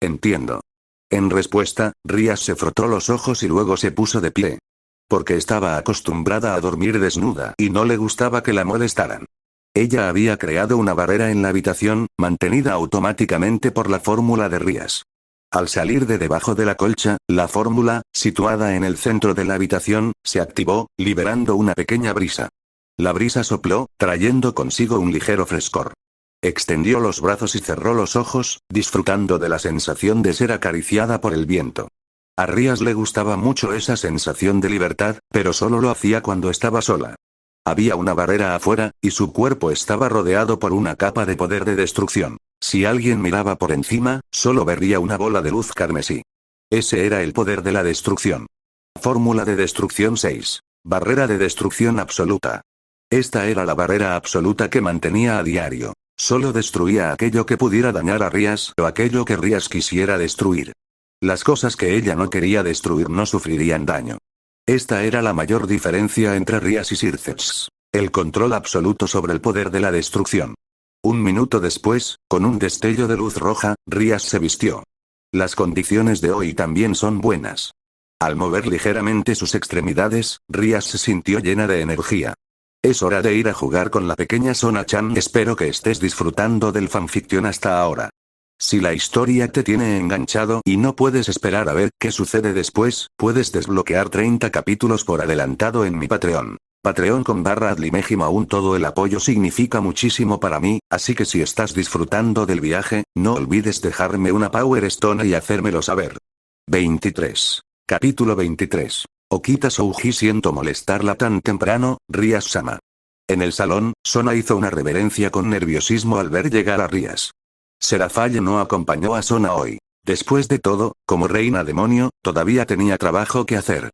Entiendo. En respuesta, Rías se frotó los ojos y luego se puso de pie. Porque estaba acostumbrada a dormir desnuda y no le gustaba que la molestaran. Ella había creado una barrera en la habitación, mantenida automáticamente por la fórmula de Rías. Al salir de debajo de la colcha, la fórmula, situada en el centro de la habitación, se activó, liberando una pequeña brisa. La brisa sopló, trayendo consigo un ligero frescor. Extendió los brazos y cerró los ojos, disfrutando de la sensación de ser acariciada por el viento. A Rías le gustaba mucho esa sensación de libertad, pero solo lo hacía cuando estaba sola. Había una barrera afuera, y su cuerpo estaba rodeado por una capa de poder de destrucción. Si alguien miraba por encima, solo vería una bola de luz carmesí. Ese era el poder de la destrucción. Fórmula de destrucción 6. Barrera de destrucción absoluta. Esta era la barrera absoluta que mantenía a diario. Solo destruía aquello que pudiera dañar a Rías o aquello que Rías quisiera destruir. Las cosas que ella no quería destruir no sufrirían daño. Esta era la mayor diferencia entre Rías y Circeps. El control absoluto sobre el poder de la destrucción. Un minuto después, con un destello de luz roja, Rías se vistió. Las condiciones de hoy también son buenas. Al mover ligeramente sus extremidades, Rías se sintió llena de energía. Es hora de ir a jugar con la pequeña Sona-chan. Espero que estés disfrutando del fanfiction hasta ahora. Si la historia te tiene enganchado y no puedes esperar a ver qué sucede después, puedes desbloquear 30 capítulos por adelantado en mi Patreon. Patreon.com/adlimejim. Aún todo el apoyo significa muchísimo para mí, así que si estás disfrutando del viaje, no olvides dejarme una Power Stone y hacérmelo saber. 23. Capítulo 23. Okita Souji. Siento molestarla tan temprano, Rías-sama. En el salón, Sona hizo una reverencia con nerviosismo al ver llegar a Rías. Seraphale no acompañó a Sona hoy. Después de todo, como reina demonio, todavía tenía trabajo que hacer.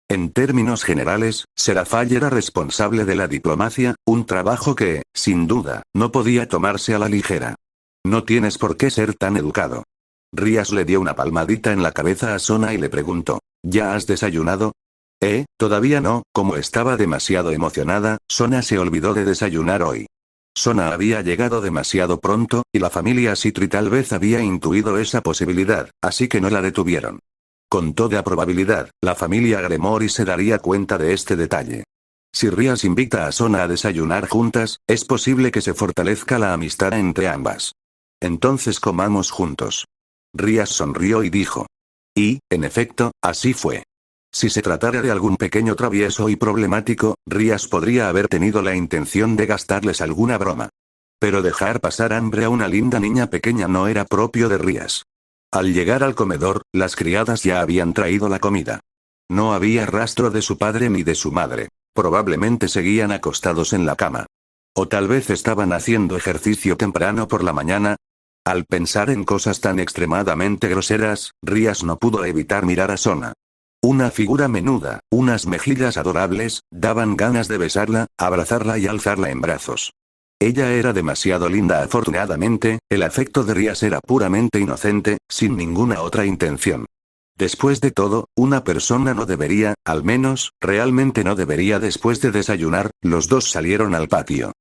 En términos generales, Seraphale era responsable de la diplomacia, un trabajo que, sin duda, no podía tomarse a la ligera. No tienes por qué ser tan educado. Rías le dio una palmadita en la cabeza a Sona y le preguntó, ¿ya has desayunado? Todavía no. Como estaba demasiado emocionada, Sona se olvidó de desayunar hoy. Sona había llegado demasiado pronto, y la familia Citri tal vez había intuido esa posibilidad, así que no la detuvieron. Con toda probabilidad, la familia Gremory se daría cuenta de este detalle. Si Rías invita a Sona a desayunar juntas, es posible que se fortalezca la amistad entre ambas. Entonces comamos juntos. Rías sonrió y dijo. Y, en efecto, así fue. Si se tratara de algún pequeño travieso y problemático, Rías podría haber tenido la intención de gastarles alguna broma. Pero dejar pasar hambre a una linda niña pequeña no era propio de Rías. Al llegar al comedor, las criadas ya habían traído la comida. No había rastro de su padre ni de su madre. Probablemente seguían acostados en la cama. O tal vez estaban haciendo ejercicio temprano por la mañana. Al pensar en cosas tan extremadamente groseras, Rías no pudo evitar mirar a Sona. Una figura menuda, unas mejillas adorables, daban ganas de besarla, abrazarla y alzarla en brazos. Ella era demasiado linda. Afortunadamente, el afecto de Rías era puramente inocente, sin ninguna otra intención. Después de todo, una persona no debería, al menos, realmente no debería. Después de desayunar, los dos salieron al patio.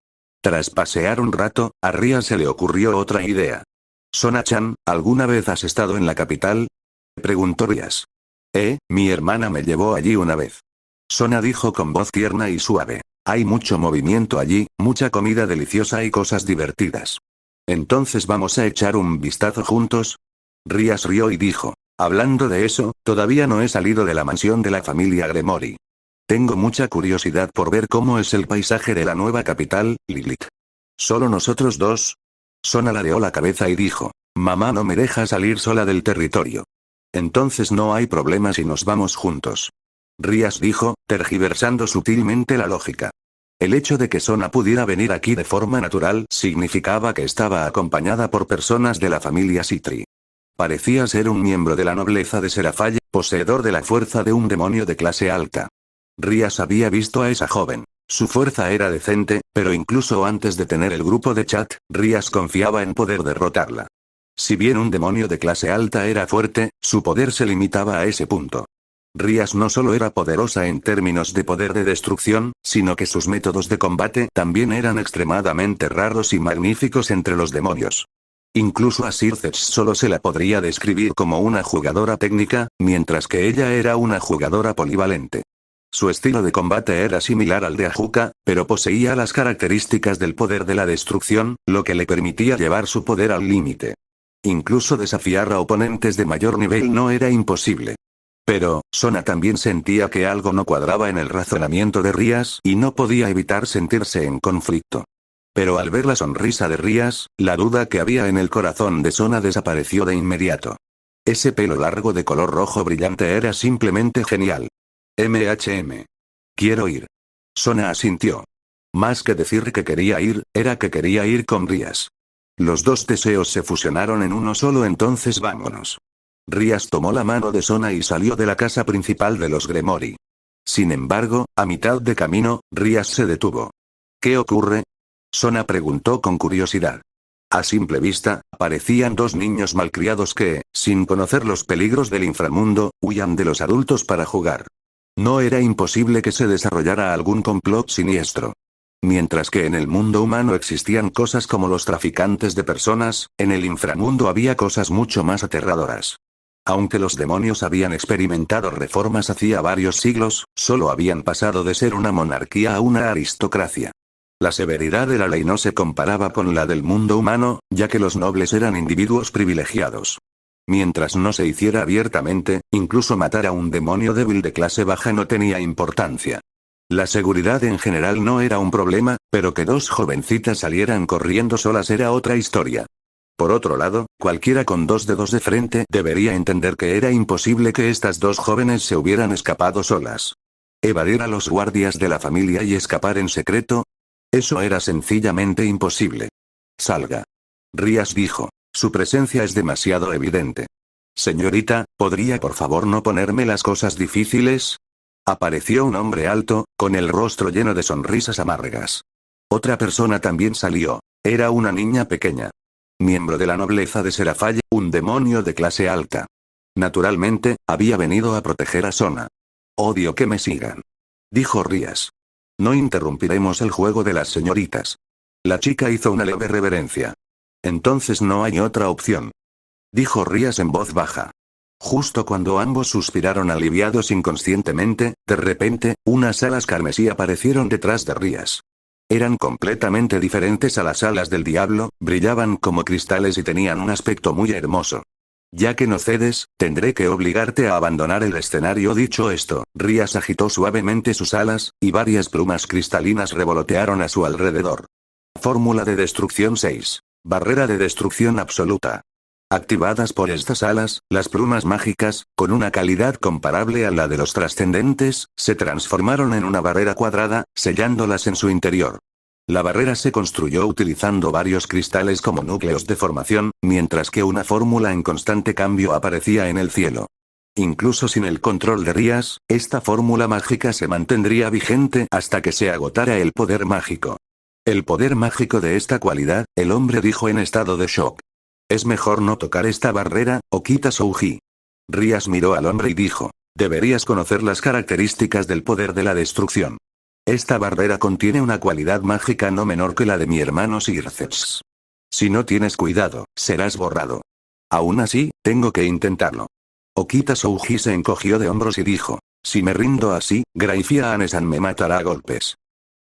Tras pasear un rato, a Rías se le ocurrió otra idea. Sona-chan, ¿alguna vez has estado en la capital?, preguntó Rías. Mi hermana me llevó allí una vez. Sona dijo con voz tierna y suave. Hay mucho movimiento allí, mucha comida deliciosa y cosas divertidas. Entonces vamos a echar un vistazo juntos. Rías rió y dijo. Hablando de eso, todavía no he salido de la mansión de la familia Gremory. Tengo mucha curiosidad por ver cómo es el paisaje de la nueva capital, Lilith. ¿Solo nosotros dos? Sona ladeó la cabeza y dijo. Mamá no me deja salir sola del territorio. Entonces no hay problema si nos vamos juntos. Rías dijo, tergiversando sutilmente la lógica. El hecho de que Sona pudiera venir aquí de forma natural significaba que estaba acompañada por personas de la familia Citri. Parecía ser un miembro de la nobleza de Serafall, poseedor de la fuerza de un demonio de clase alta. Rías había visto a esa joven. Su fuerza era decente, pero incluso antes de tener el grupo de chat, Rías confiaba en poder derrotarla. Si bien un demonio de clase alta era fuerte, su poder se limitaba a ese punto. Rías no solo era poderosa en términos de poder de destrucción, sino que sus métodos de combate también eran extremadamente raros y magníficos entre los demonios. Incluso a Circe solo se la podría describir como una jugadora técnica, mientras que ella era una jugadora polivalente. Su estilo de combate era similar al de Ajuka, pero poseía las características del poder de la destrucción, lo que le permitía llevar su poder al límite. Incluso desafiar a oponentes de mayor nivel no era imposible. Pero, Sona también sentía que algo no cuadraba en el razonamiento de Rías y no podía evitar sentirse en conflicto. Pero al ver la sonrisa de Rías, la duda que había en el corazón de Sona desapareció de inmediato. Ese pelo largo de color rojo brillante era simplemente genial. Quiero ir. Sona asintió. Más que decir que quería ir, era que quería ir con Rías. Los dos deseos se fusionaron en uno solo. Entonces vámonos. Rías tomó la mano de Sona y salió de la casa principal de los Gremory. Sin embargo, a mitad de camino, Rías se detuvo. ¿Qué ocurre?, Sona preguntó con curiosidad. A simple vista, parecían dos niños malcriados que, sin conocer los peligros del inframundo, huían de los adultos para jugar. No era imposible que se desarrollara algún complot siniestro. Mientras que en el mundo humano existían cosas como los traficantes de personas, en el inframundo había cosas mucho más aterradoras. Aunque los demonios habían experimentado reformas hacía varios siglos, solo habían pasado de ser una monarquía a una aristocracia. La severidad de la ley no se comparaba con la del mundo humano, ya que los nobles eran individuos privilegiados. Mientras no se hiciera abiertamente, incluso matar a un demonio débil de clase baja no tenía importancia. La seguridad en general no era un problema, pero que dos jovencitas salieran corriendo solas era otra historia. Por otro lado, cualquiera con dos dedos de frente debería entender que era imposible que estas dos jóvenes se hubieran escapado solas. ¿Evadir a los guardias de la familia y escapar en secreto? Eso era sencillamente imposible. Salga. Rías dijo. Su presencia es demasiado evidente. Señorita, ¿podría por favor no ponerme las cosas difíciles? Apareció un hombre alto, con el rostro lleno de sonrisas amargas. Otra persona también salió. Era una niña pequeña. Miembro de la nobleza de Serafall, un demonio de clase alta. Naturalmente, había venido a proteger a Sona. Odio que me sigan. Dijo Rías. No interrumpiremos el juego de las señoritas. La chica hizo una leve reverencia. Entonces no hay otra opción. Dijo Rías en voz baja. Justo cuando ambos suspiraron aliviados inconscientemente, de repente, unas alas carmesí aparecieron detrás de Rías. Eran completamente diferentes a las alas del diablo, brillaban como cristales y tenían un aspecto muy hermoso. Ya que no cedes, tendré que obligarte a abandonar el escenario. Dicho esto, Rías agitó suavemente sus alas, y varias plumas cristalinas revolotearon a su alrededor. Fórmula de destrucción 6. Barrera de destrucción absoluta. Activadas por estas alas, las plumas mágicas, con una calidad comparable a la de los trascendentes, se transformaron en una barrera cuadrada, sellándolas en su interior. La barrera se construyó utilizando varios cristales como núcleos de formación, mientras que una fórmula en constante cambio aparecía en el cielo. Incluso sin el control de Rías, esta fórmula mágica se mantendría vigente hasta que se agotara el poder mágico. El poder mágico de esta cualidad, el hombre dijo en estado de shock. Es mejor no tocar esta barrera, Okita Souji. Rías miró al hombre y dijo, deberías conocer las características del poder de la destrucción. Esta barrera contiene una cualidad mágica no menor que la de mi hermano Sircex. Si no tienes cuidado, serás borrado. Aún así, tengo que intentarlo. Okita Souji se encogió de hombros y dijo, si me rindo así, Graifia Anesan me matará a golpes.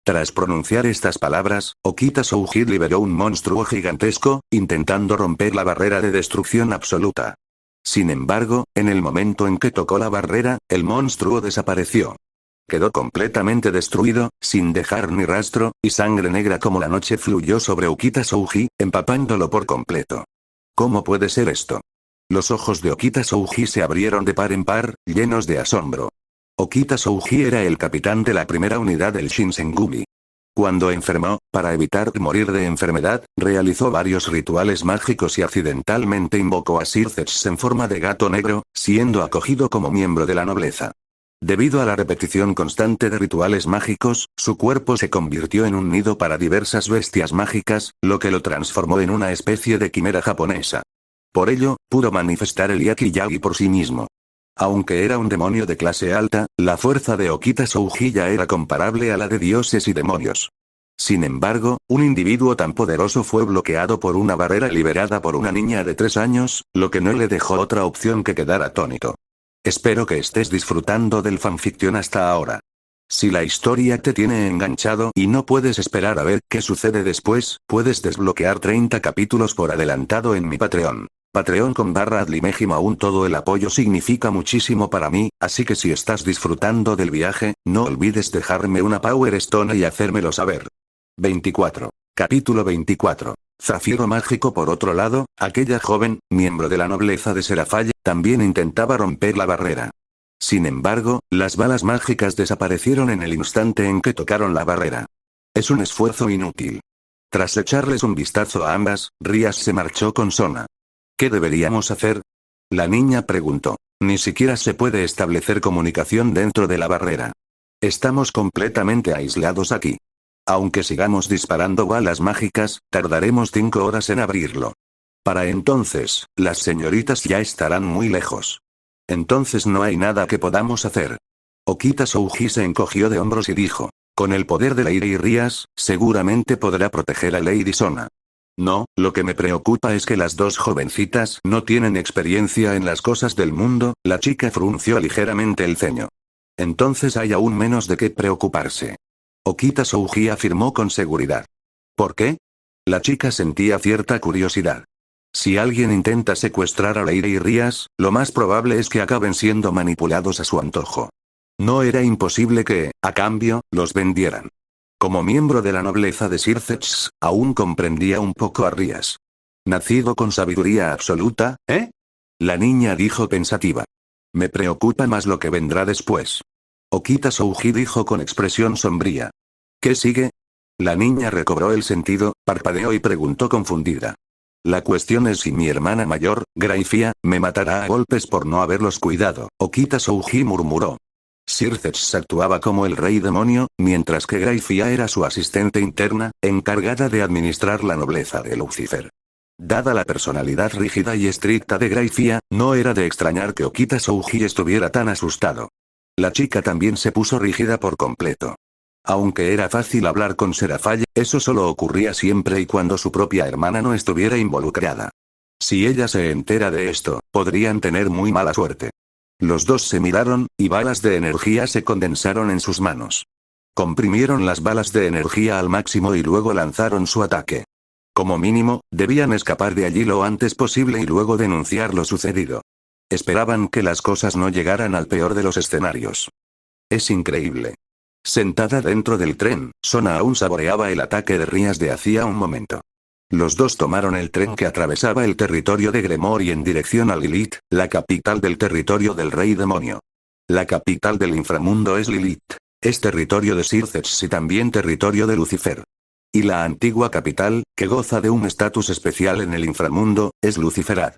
Tras pronunciar estas palabras, Okita Souji liberó un monstruo gigantesco, intentando romper la barrera de destrucción absoluta. Sin embargo, en el momento en que tocó la barrera, el monstruo desapareció. Quedó completamente destruido, sin dejar ni rastro, y sangre negra como la noche fluyó sobre Okita Souji, empapándolo por completo. ¿Cómo puede ser esto? Los ojos de Okita Souji se abrieron de par en par, llenos de asombro. Okita Souji era el capitán de la primera unidad del Shinsengumi. Cuando enfermó, para evitar morir de enfermedad, realizó varios rituales mágicos y accidentalmente invocó a Sircex en forma de gato negro, siendo acogido como miembro de la nobleza. Debido a la repetición constante de rituales mágicos, su cuerpo se convirtió en un nido para diversas bestias mágicas, lo que lo transformó en una especie de quimera japonesa. Por ello, pudo manifestar el Yaki-Yagi por sí mismo. Aunque era un demonio de clase alta, la fuerza de Okita Souji ya era comparable a la de dioses y demonios. Sin embargo, un individuo tan poderoso fue bloqueado por una barrera liberada por una niña de 3 años, lo que no le dejó otra opción que quedar atónito. Espero que estés disfrutando del fanfiction hasta ahora. Si la historia te tiene enganchado y no puedes esperar a ver qué sucede después, puedes desbloquear 30 capítulos por adelantado en mi Patreon. Patreon.com/Adlimejim. Aún todo el apoyo significa muchísimo para mí, así que si estás disfrutando del viaje, no olvides dejarme una Power Stone y hacérmelo saber. 24. Capítulo 24. Zafiro mágico. Por otro lado, aquella joven, miembro de la nobleza de Serafall, también intentaba romper la barrera. Sin embargo, las balas mágicas desaparecieron en el instante en que tocaron la barrera. Es un esfuerzo inútil. Tras echarles un vistazo a ambas, Rías se marchó con Sona. ¿Qué deberíamos hacer? La niña preguntó. Ni siquiera se puede establecer comunicación dentro de la barrera. Estamos completamente aislados aquí. Aunque sigamos disparando balas mágicas, tardaremos 5 horas en abrirlo. Para entonces, las señoritas ya estarán muy lejos. Entonces no hay nada que podamos hacer. Okita Souji se encogió de hombros y dijo, con el poder de Leire y Rías, seguramente podrá proteger a Lady Sona. No, lo que me preocupa es que las dos jovencitas no tienen experiencia en las cosas del mundo. La chica frunció ligeramente el ceño. Entonces hay aún menos de qué preocuparse. Okita Souji afirmó con seguridad. ¿Por qué? La chica sentía cierta curiosidad. Si alguien intenta secuestrar a Leire y Rías, lo más probable es que acaben siendo manipulados a su antojo. No era imposible que, a cambio, los vendieran. Como miembro de la nobleza de Sircex, aún comprendía un poco a Rías. Nacido con sabiduría absoluta, ¿eh? La niña dijo pensativa. Me preocupa más lo que vendrá después. Okita Souji dijo con expresión sombría. ¿Qué sigue? La niña recobró el sentido, parpadeó y preguntó confundida. La cuestión es si mi hermana mayor, Graifia, me matará a golpes por no haberlos cuidado. Okita Souji murmuró. Sircex actuaba como el rey demonio, mientras que Graifia era su asistente interna, encargada de administrar la nobleza de Lucifer. Dada la personalidad rígida y estricta de Graifia, no era de extrañar que Okita Souji estuviera tan asustado. La chica también se puso rígida por completo. Aunque era fácil hablar con Serafall, eso solo ocurría siempre y cuando su propia hermana no estuviera involucrada. Si ella se entera de esto, podrían tener muy mala suerte. Los dos se miraron, y balas de energía se condensaron en sus manos. Comprimieron las balas de energía al máximo y luego lanzaron su ataque. Como mínimo, debían escapar de allí lo antes posible y luego denunciar lo sucedido. Esperaban que las cosas no llegaran al peor de los escenarios. Es increíble. Sentada dentro del tren, Sona aún saboreaba el ataque de Rías de hacía un momento. Los dos tomaron el tren que atravesaba el territorio de Grimoire en dirección a Lilith, la capital del territorio del Rey Demonio. La capital del inframundo es Lilith. Es territorio de Circes y también territorio de Lucifer. Y la antigua capital, que goza de un estatus especial en el inframundo, es Luciferad.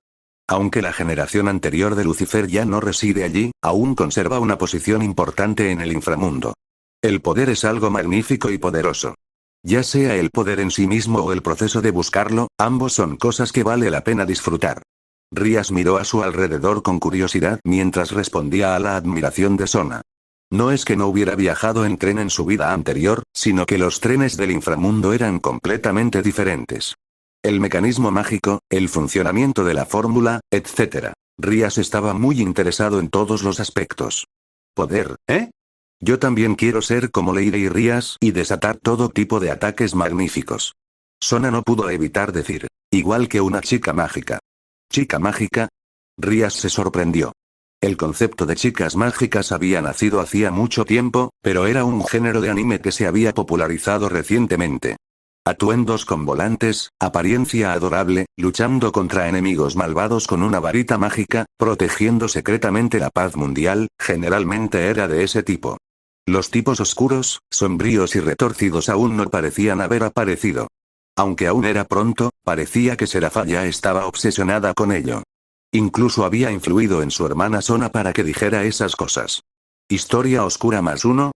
Aunque la generación anterior de Lucifer ya no reside allí, aún conserva una posición importante en el inframundo. El poder es algo magnífico y poderoso. Ya sea el poder en sí mismo o el proceso de buscarlo, ambos son cosas que vale la pena disfrutar. Rías miró a su alrededor con curiosidad mientras respondía a la admiración de Sona. No es que no hubiera viajado en tren en su vida anterior, sino que los trenes del inframundo eran completamente diferentes. El mecanismo mágico, el funcionamiento de la fórmula, etc. Rías estaba muy interesado en todos los aspectos. Poder, ¿eh? Yo también quiero ser como Lady Rías y desatar todo tipo de ataques magníficos. Sona no pudo evitar decir, igual que una chica mágica. ¿Chica mágica? Rías se sorprendió. El concepto de chicas mágicas había nacido hacía mucho tiempo, pero era un género de anime que se había popularizado recientemente. Atuendos con volantes, apariencia adorable, luchando contra enemigos malvados con una varita mágica, protegiendo secretamente la paz mundial, generalmente era de ese tipo. Los tipos oscuros, sombríos y retorcidos aún no parecían haber aparecido. Aunque aún era pronto, parecía que Serapha ya estaba obsesionada con ello. Incluso había influido en su hermana Sona para que dijera esas cosas. ¿Historia oscura +1?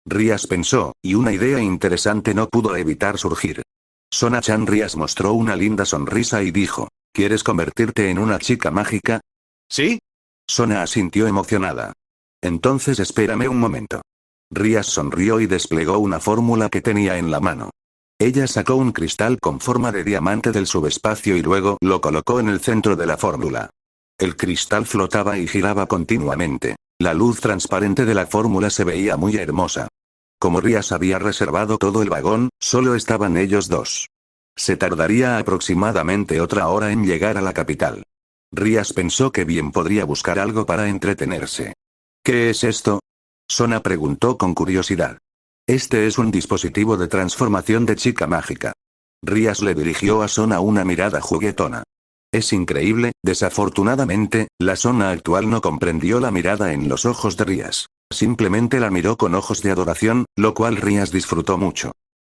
Rías pensó, y una idea interesante no pudo evitar surgir. Sona-chan Rías mostró una linda sonrisa y dijo, ¿quieres convertirte en una chica mágica? ¿Sí? Sona asintió emocionada. Entonces espérame un momento. Rías sonrió y desplegó una fórmula que tenía en la mano. Ella sacó un cristal con forma de diamante del subespacio y luego lo colocó en el centro de la fórmula. El cristal flotaba y giraba continuamente. La luz transparente de la fórmula se veía muy hermosa. Como Rías había reservado todo el vagón, solo estaban ellos dos. Se tardaría aproximadamente otra hora en llegar a la capital. Rías pensó que bien podría buscar algo para entretenerse. ¿Qué es esto? Sona preguntó con curiosidad. Este es un dispositivo de transformación de chica mágica. Rías le dirigió a Sona una mirada juguetona. Es increíble, desafortunadamente, la Sona actual no comprendió la mirada en los ojos de Rías. Simplemente la miró con ojos de adoración, lo cual Rías disfrutó mucho.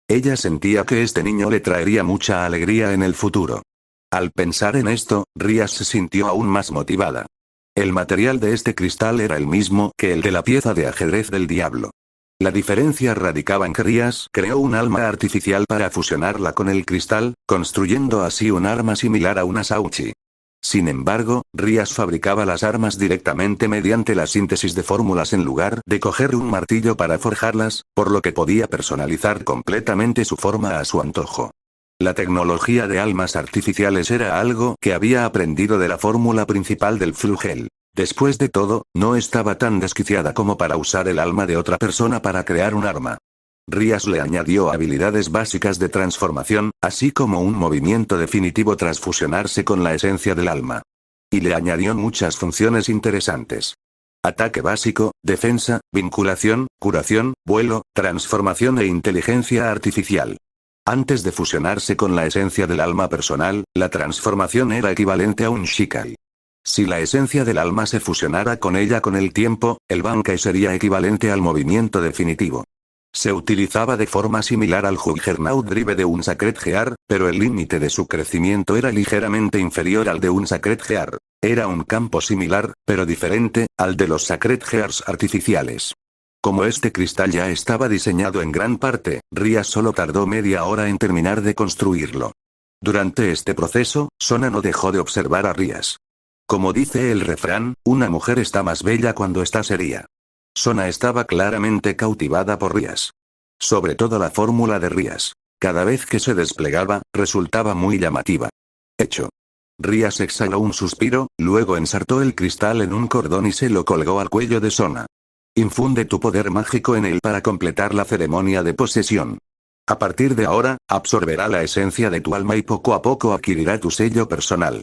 Ella sentía que este niño le traería mucha alegría en el futuro. Al pensar en esto, Rías se sintió aún más motivada. El material de este cristal era el mismo que el de la pieza de ajedrez del diablo. La diferencia radicaba en que Rías creó un alma artificial para fusionarla con el cristal, construyendo así un arma similar a una Sauchi. Sin embargo, Rías fabricaba las armas directamente mediante la síntesis de fórmulas en lugar de coger un martillo para forjarlas, por lo que podía personalizar completamente su forma a su antojo. La tecnología de almas artificiales era algo que había aprendido de la fórmula principal del Flugel. Después de todo, no estaba tan desquiciada como para usar el alma de otra persona para crear un arma. Rías le añadió habilidades básicas de transformación, así como un movimiento definitivo tras fusionarse con la esencia del alma. Y le añadió muchas funciones interesantes. Ataque básico, defensa, vinculación, curación, vuelo, transformación e inteligencia artificial. Antes de fusionarse con la esencia del alma personal, la transformación era equivalente a un Shikai. Si la esencia del alma se fusionara con ella con el tiempo, el Bankai sería equivalente al movimiento definitivo. Se utilizaba de forma similar al Juggernaut Drive de un Sacred Gear, pero el límite de su crecimiento era ligeramente inferior al de un Sacred Gear. Era un campo similar, pero diferente, al de los Sacred Gears artificiales. Como este cristal ya estaba diseñado en gran parte, Rías solo tardó media hora en terminar de construirlo. Durante este proceso, Sona no dejó de observar a Rías. Como dice el refrán, una mujer está más bella cuando está seria. Sona estaba claramente cautivada por Rías. Sobre todo la fórmula de Rías. Cada vez que se desplegaba, resultaba muy llamativa. Hecho. Rías exhaló un suspiro, luego ensartó el cristal en un cordón y se lo colgó al cuello de Sona. Infunde tu poder mágico en él para completar la ceremonia de posesión. A partir de ahora, absorberá la esencia de tu alma y poco a poco adquirirá tu sello personal.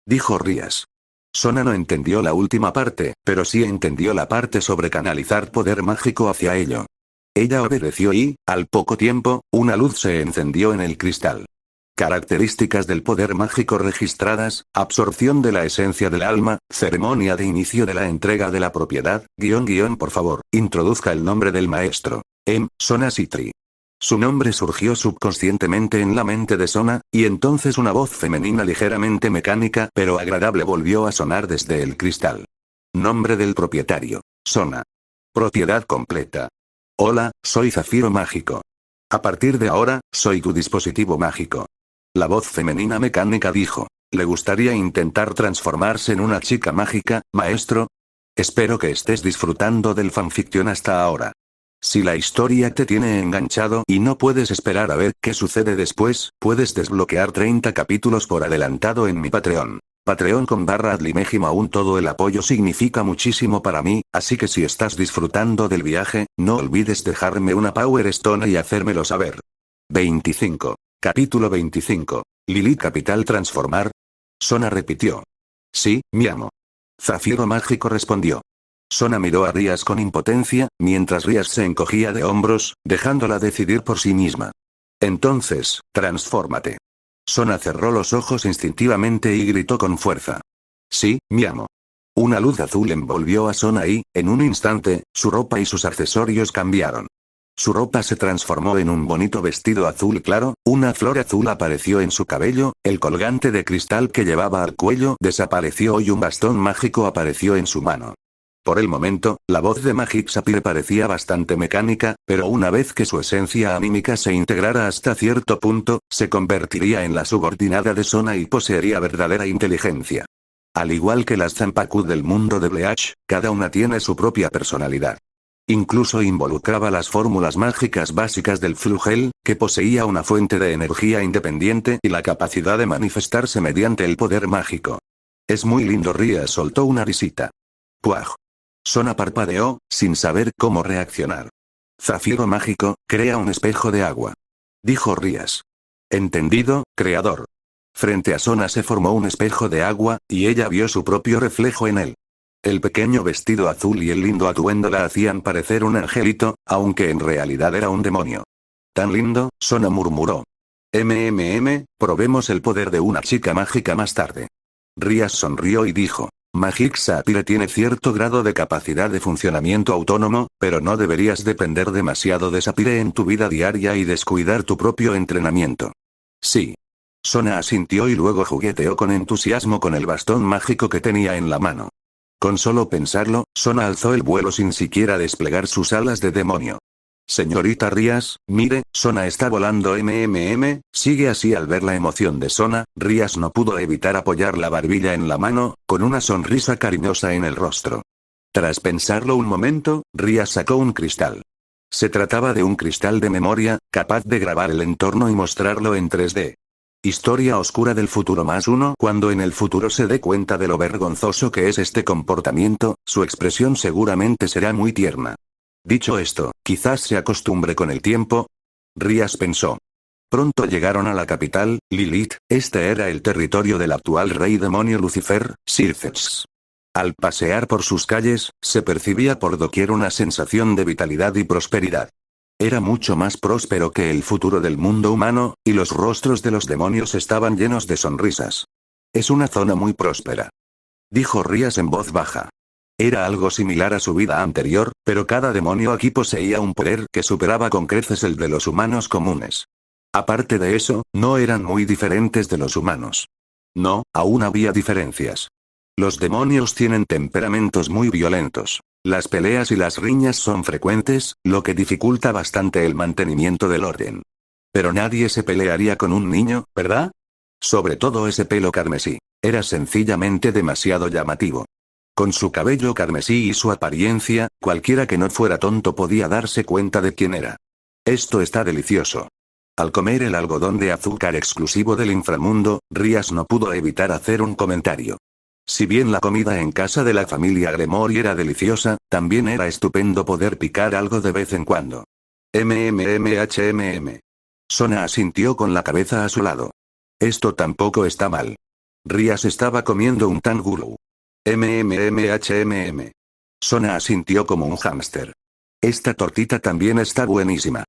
Dijo Rías. Sona no entendió la última parte, pero sí entendió la parte sobre canalizar poder mágico hacia ello. Ella obedeció y, al poco tiempo, una luz se encendió en el cristal. Características del poder mágico registradas, absorción de la esencia del alma, ceremonia de inicio de la entrega de la propiedad, por favor, introduzca el nombre del maestro. Sona Citri. Su nombre surgió subconscientemente en la mente de Sona, y entonces una voz femenina ligeramente mecánica pero agradable volvió a sonar desde el cristal. Nombre del propietario. Sona. Propiedad completa. Hola, soy Zafiro Mágico. A partir de ahora, soy tu dispositivo mágico. La voz femenina mecánica dijo. ¿Le gustaría intentar transformarse en una chica mágica, maestro? Espero que estés disfrutando del fanfiction hasta ahora. Si la historia te tiene enganchado y no puedes esperar a ver qué sucede después, puedes desbloquear 30 capítulos por adelantado en mi Patreon. Patreon.com/adlimejim. Aún todo el apoyo significa muchísimo para mí, así que si estás disfrutando del viaje, no olvides dejarme una Power Stone y hacérmelo saber. 25. Capítulo 25. Lilith Capital Transformar. Sona repitió. Sí, mi amo. Zafiro Mágico respondió. Sona miró a Rías con impotencia, mientras Rías se encogía de hombros, dejándola decidir por sí misma. Entonces, transfórmate. Sona cerró los ojos instintivamente y gritó con fuerza. Sí, mi amo. Una luz azul envolvió a Sona y, en un instante, su ropa y sus accesorios cambiaron. Su ropa se transformó en un bonito vestido azul claro, una flor azul apareció en su cabello, el colgante de cristal que llevaba al cuello desapareció y un bastón mágico apareció en su mano. Por el momento, la voz de Magic Sapphire parecía bastante mecánica, pero una vez que su esencia anímica se integrara hasta cierto punto, se convertiría en la subordinada de Sona y poseería verdadera inteligencia. Al igual que las Zanpakuh del mundo de Bleach, cada una tiene su propia personalidad. Incluso involucraba las fórmulas mágicas básicas del Flugel, que poseía una fuente de energía independiente y la capacidad de manifestarse mediante el poder mágico. Es muy lindo. Rías soltó una risita. Puaj. Sona parpadeó, sin saber cómo reaccionar. Zafiro Mágico, crea un espejo de agua. Dijo Rías. Entendido, creador. Frente a Sona se formó un espejo de agua, y ella vio su propio reflejo en él. El pequeño vestido azul y el lindo atuendo la hacían parecer un angelito, aunque en realidad era un demonio. Tan lindo, Sona murmuró. Probemos el poder de una chica mágica más tarde. Rías sonrió y dijo. Magic Sapphire tiene cierto grado de capacidad de funcionamiento autónomo, pero no deberías depender demasiado de Sapphire en tu vida diaria y descuidar tu propio entrenamiento. Sí. Sona asintió y luego jugueteó con entusiasmo con el bastón mágico que tenía en la mano. Con solo pensarlo, Sona alzó el vuelo sin siquiera desplegar sus alas de demonio. Señorita Rías, mire, Sona está volando. Sigue así. Al ver la emoción de Sona, Rías no pudo evitar apoyar la barbilla en la mano, con una sonrisa cariñosa en el rostro. Tras pensarlo un momento, Rías sacó un cristal. Se trataba de un cristal de memoria, capaz de grabar el entorno y mostrarlo en 3D. Historia oscura del futuro +1. Cuando en el futuro se dé cuenta de lo vergonzoso que es este comportamiento, su expresión seguramente será muy tierna. Dicho esto, quizás se acostumbre con el tiempo. Rías pensó. Pronto llegaron a la capital, Lilith. Este era el territorio del actual rey demonio Lucifer, Circex. Al pasear por sus calles, se percibía por doquier una sensación de vitalidad y prosperidad. Era mucho más próspero que el futuro del mundo humano, y los rostros de los demonios estaban llenos de sonrisas. Es una zona muy próspera. Dijo Rías en voz baja. Era algo similar a su vida anterior, pero cada demonio aquí poseía un poder que superaba con creces el de los humanos comunes. Aparte de eso, no eran muy diferentes de los humanos. No, aún había diferencias. Los demonios tienen temperamentos muy violentos. Las peleas y las riñas son frecuentes, lo que dificulta bastante el mantenimiento del orden. Pero nadie se pelearía con un niño, ¿verdad? Sobre todo ese pelo carmesí. Era sencillamente demasiado llamativo. Con su cabello carmesí y su apariencia, cualquiera que no fuera tonto podía darse cuenta de quién era. Esto está delicioso. Al comer el algodón de azúcar exclusivo del inframundo, Rías no pudo evitar hacer un comentario. Si bien la comida en casa de la familia Gremory era deliciosa, también era estupendo poder picar algo de vez en cuando. Sona asintió con la cabeza a su lado. Esto tampoco está mal. Rías estaba comiendo un tanguru. Sona asintió como un hámster. Esta tortita también está buenísima.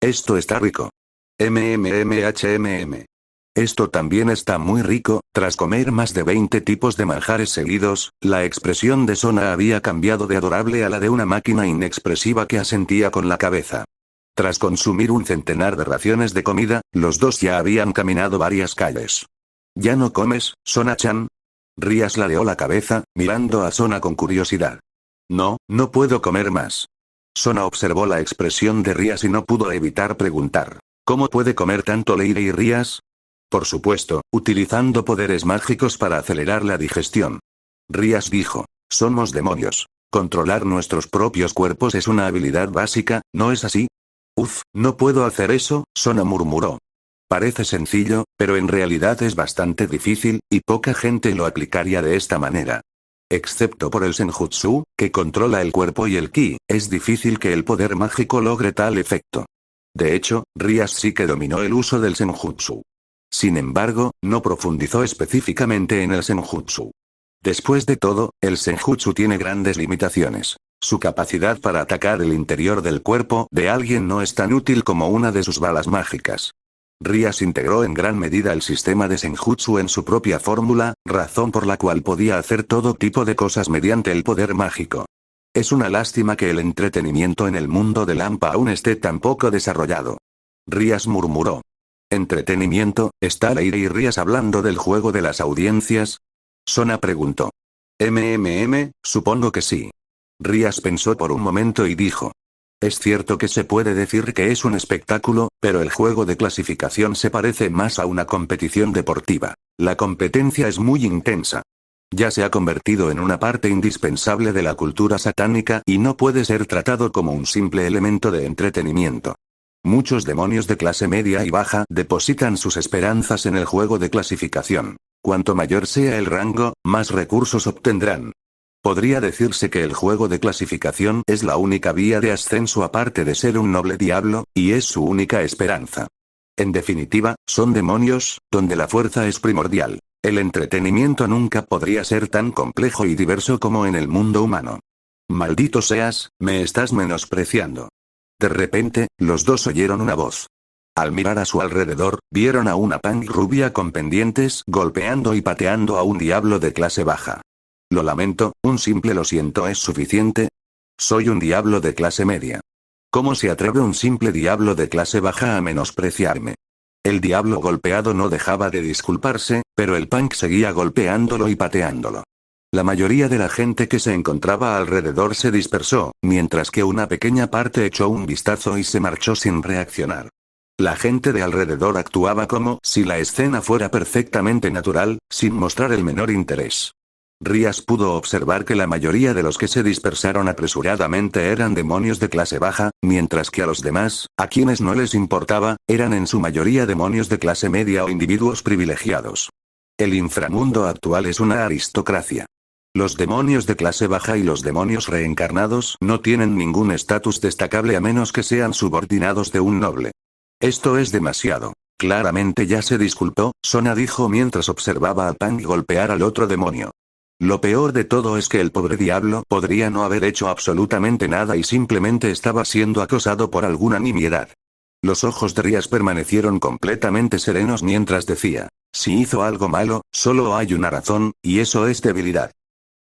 Esto está rico. MMMHMM. Esto también está muy rico. Tras comer más de 20 tipos de manjares seguidos, la expresión de Sona había cambiado de adorable a la de una máquina inexpresiva que asentía con la cabeza. Tras consumir un centenar de raciones de comida, los dos ya habían caminado varias calles. ¿Ya no comes, Sona-chan? Rías ladeó la cabeza, mirando a Sona con curiosidad. No, no puedo comer más. Sona observó la expresión de Rías y no pudo evitar preguntar. ¿Cómo puede comer tanto Leire y Rías? Por supuesto, utilizando poderes mágicos para acelerar la digestión. Rías dijo. Somos demonios. Controlar nuestros propios cuerpos es una habilidad básica, ¿no es así? Uf, no puedo hacer eso, Sona murmuró. Parece sencillo, pero en realidad es bastante difícil, y poca gente lo aplicaría de esta manera. Excepto por el Senjutsu, que controla el cuerpo y el ki, es difícil que el poder mágico logre tal efecto. De hecho, Rías sí que dominó el uso del Senjutsu. Sin embargo, no profundizó específicamente en el Senjutsu. Después de todo, el Senjutsu tiene grandes limitaciones. Su capacidad para atacar el interior del cuerpo de alguien no es tan útil como una de sus balas mágicas. Rías integró en gran medida el sistema de Senjutsu en su propia fórmula, razón por la cual podía hacer todo tipo de cosas mediante el poder mágico. Es una lástima que el entretenimiento en el mundo de Lampa aún esté tan poco desarrollado. Rías murmuró. ¿Entretenimiento? ¿Está Leire y Rías hablando del juego de las audiencias? Sona preguntó. Supongo que sí. Rías pensó por un momento y dijo. Es cierto que se puede decir que es un espectáculo, pero el juego de clasificación se parece más a una competición deportiva. La competencia es muy intensa. Ya se ha convertido en una parte indispensable de la cultura satánica y no puede ser tratado como un simple elemento de entretenimiento. Muchos demonios de clase media y baja depositan sus esperanzas en el juego de clasificación. Cuanto mayor sea el rango, más recursos obtendrán. Podría decirse que el juego de clasificación es la única vía de ascenso aparte de ser un noble diablo, y es su única esperanza. En definitiva, son demonios, donde la fuerza es primordial. El entretenimiento nunca podría ser tan complejo y diverso como en el mundo humano. Maldito seas, me estás menospreciando. De repente, los dos oyeron una voz. Al mirar a su alrededor, vieron a una punk rubia con pendientes golpeando y pateando a un diablo de clase baja. Lo lamento, un simple lo siento es suficiente. Soy un diablo de clase media. ¿Cómo se atreve un simple diablo de clase baja a menospreciarme? El diablo golpeado no dejaba de disculparse, pero el punk seguía golpeándolo y pateándolo. La mayoría de la gente que se encontraba alrededor se dispersó, mientras que una pequeña parte echó un vistazo y se marchó sin reaccionar. La gente de alrededor actuaba como si la escena fuera perfectamente natural, sin mostrar el menor interés. Rías pudo observar que la mayoría de los que se dispersaron apresuradamente eran demonios de clase baja, mientras que a los demás, a quienes no les importaba, eran en su mayoría demonios de clase media o individuos privilegiados. El inframundo actual es una aristocracia. Los demonios de clase baja y los demonios reencarnados no tienen ningún estatus destacable a menos que sean subordinados de un noble. Esto es demasiado. Claramente ya se disculpó, Sona dijo mientras observaba a Pang golpear al otro demonio. Lo peor de todo es que el pobre diablo podría no haber hecho absolutamente nada y simplemente estaba siendo acosado por alguna nimiedad. Los ojos de Rías permanecieron completamente serenos mientras decía, si hizo algo malo, solo hay una razón, y eso es debilidad.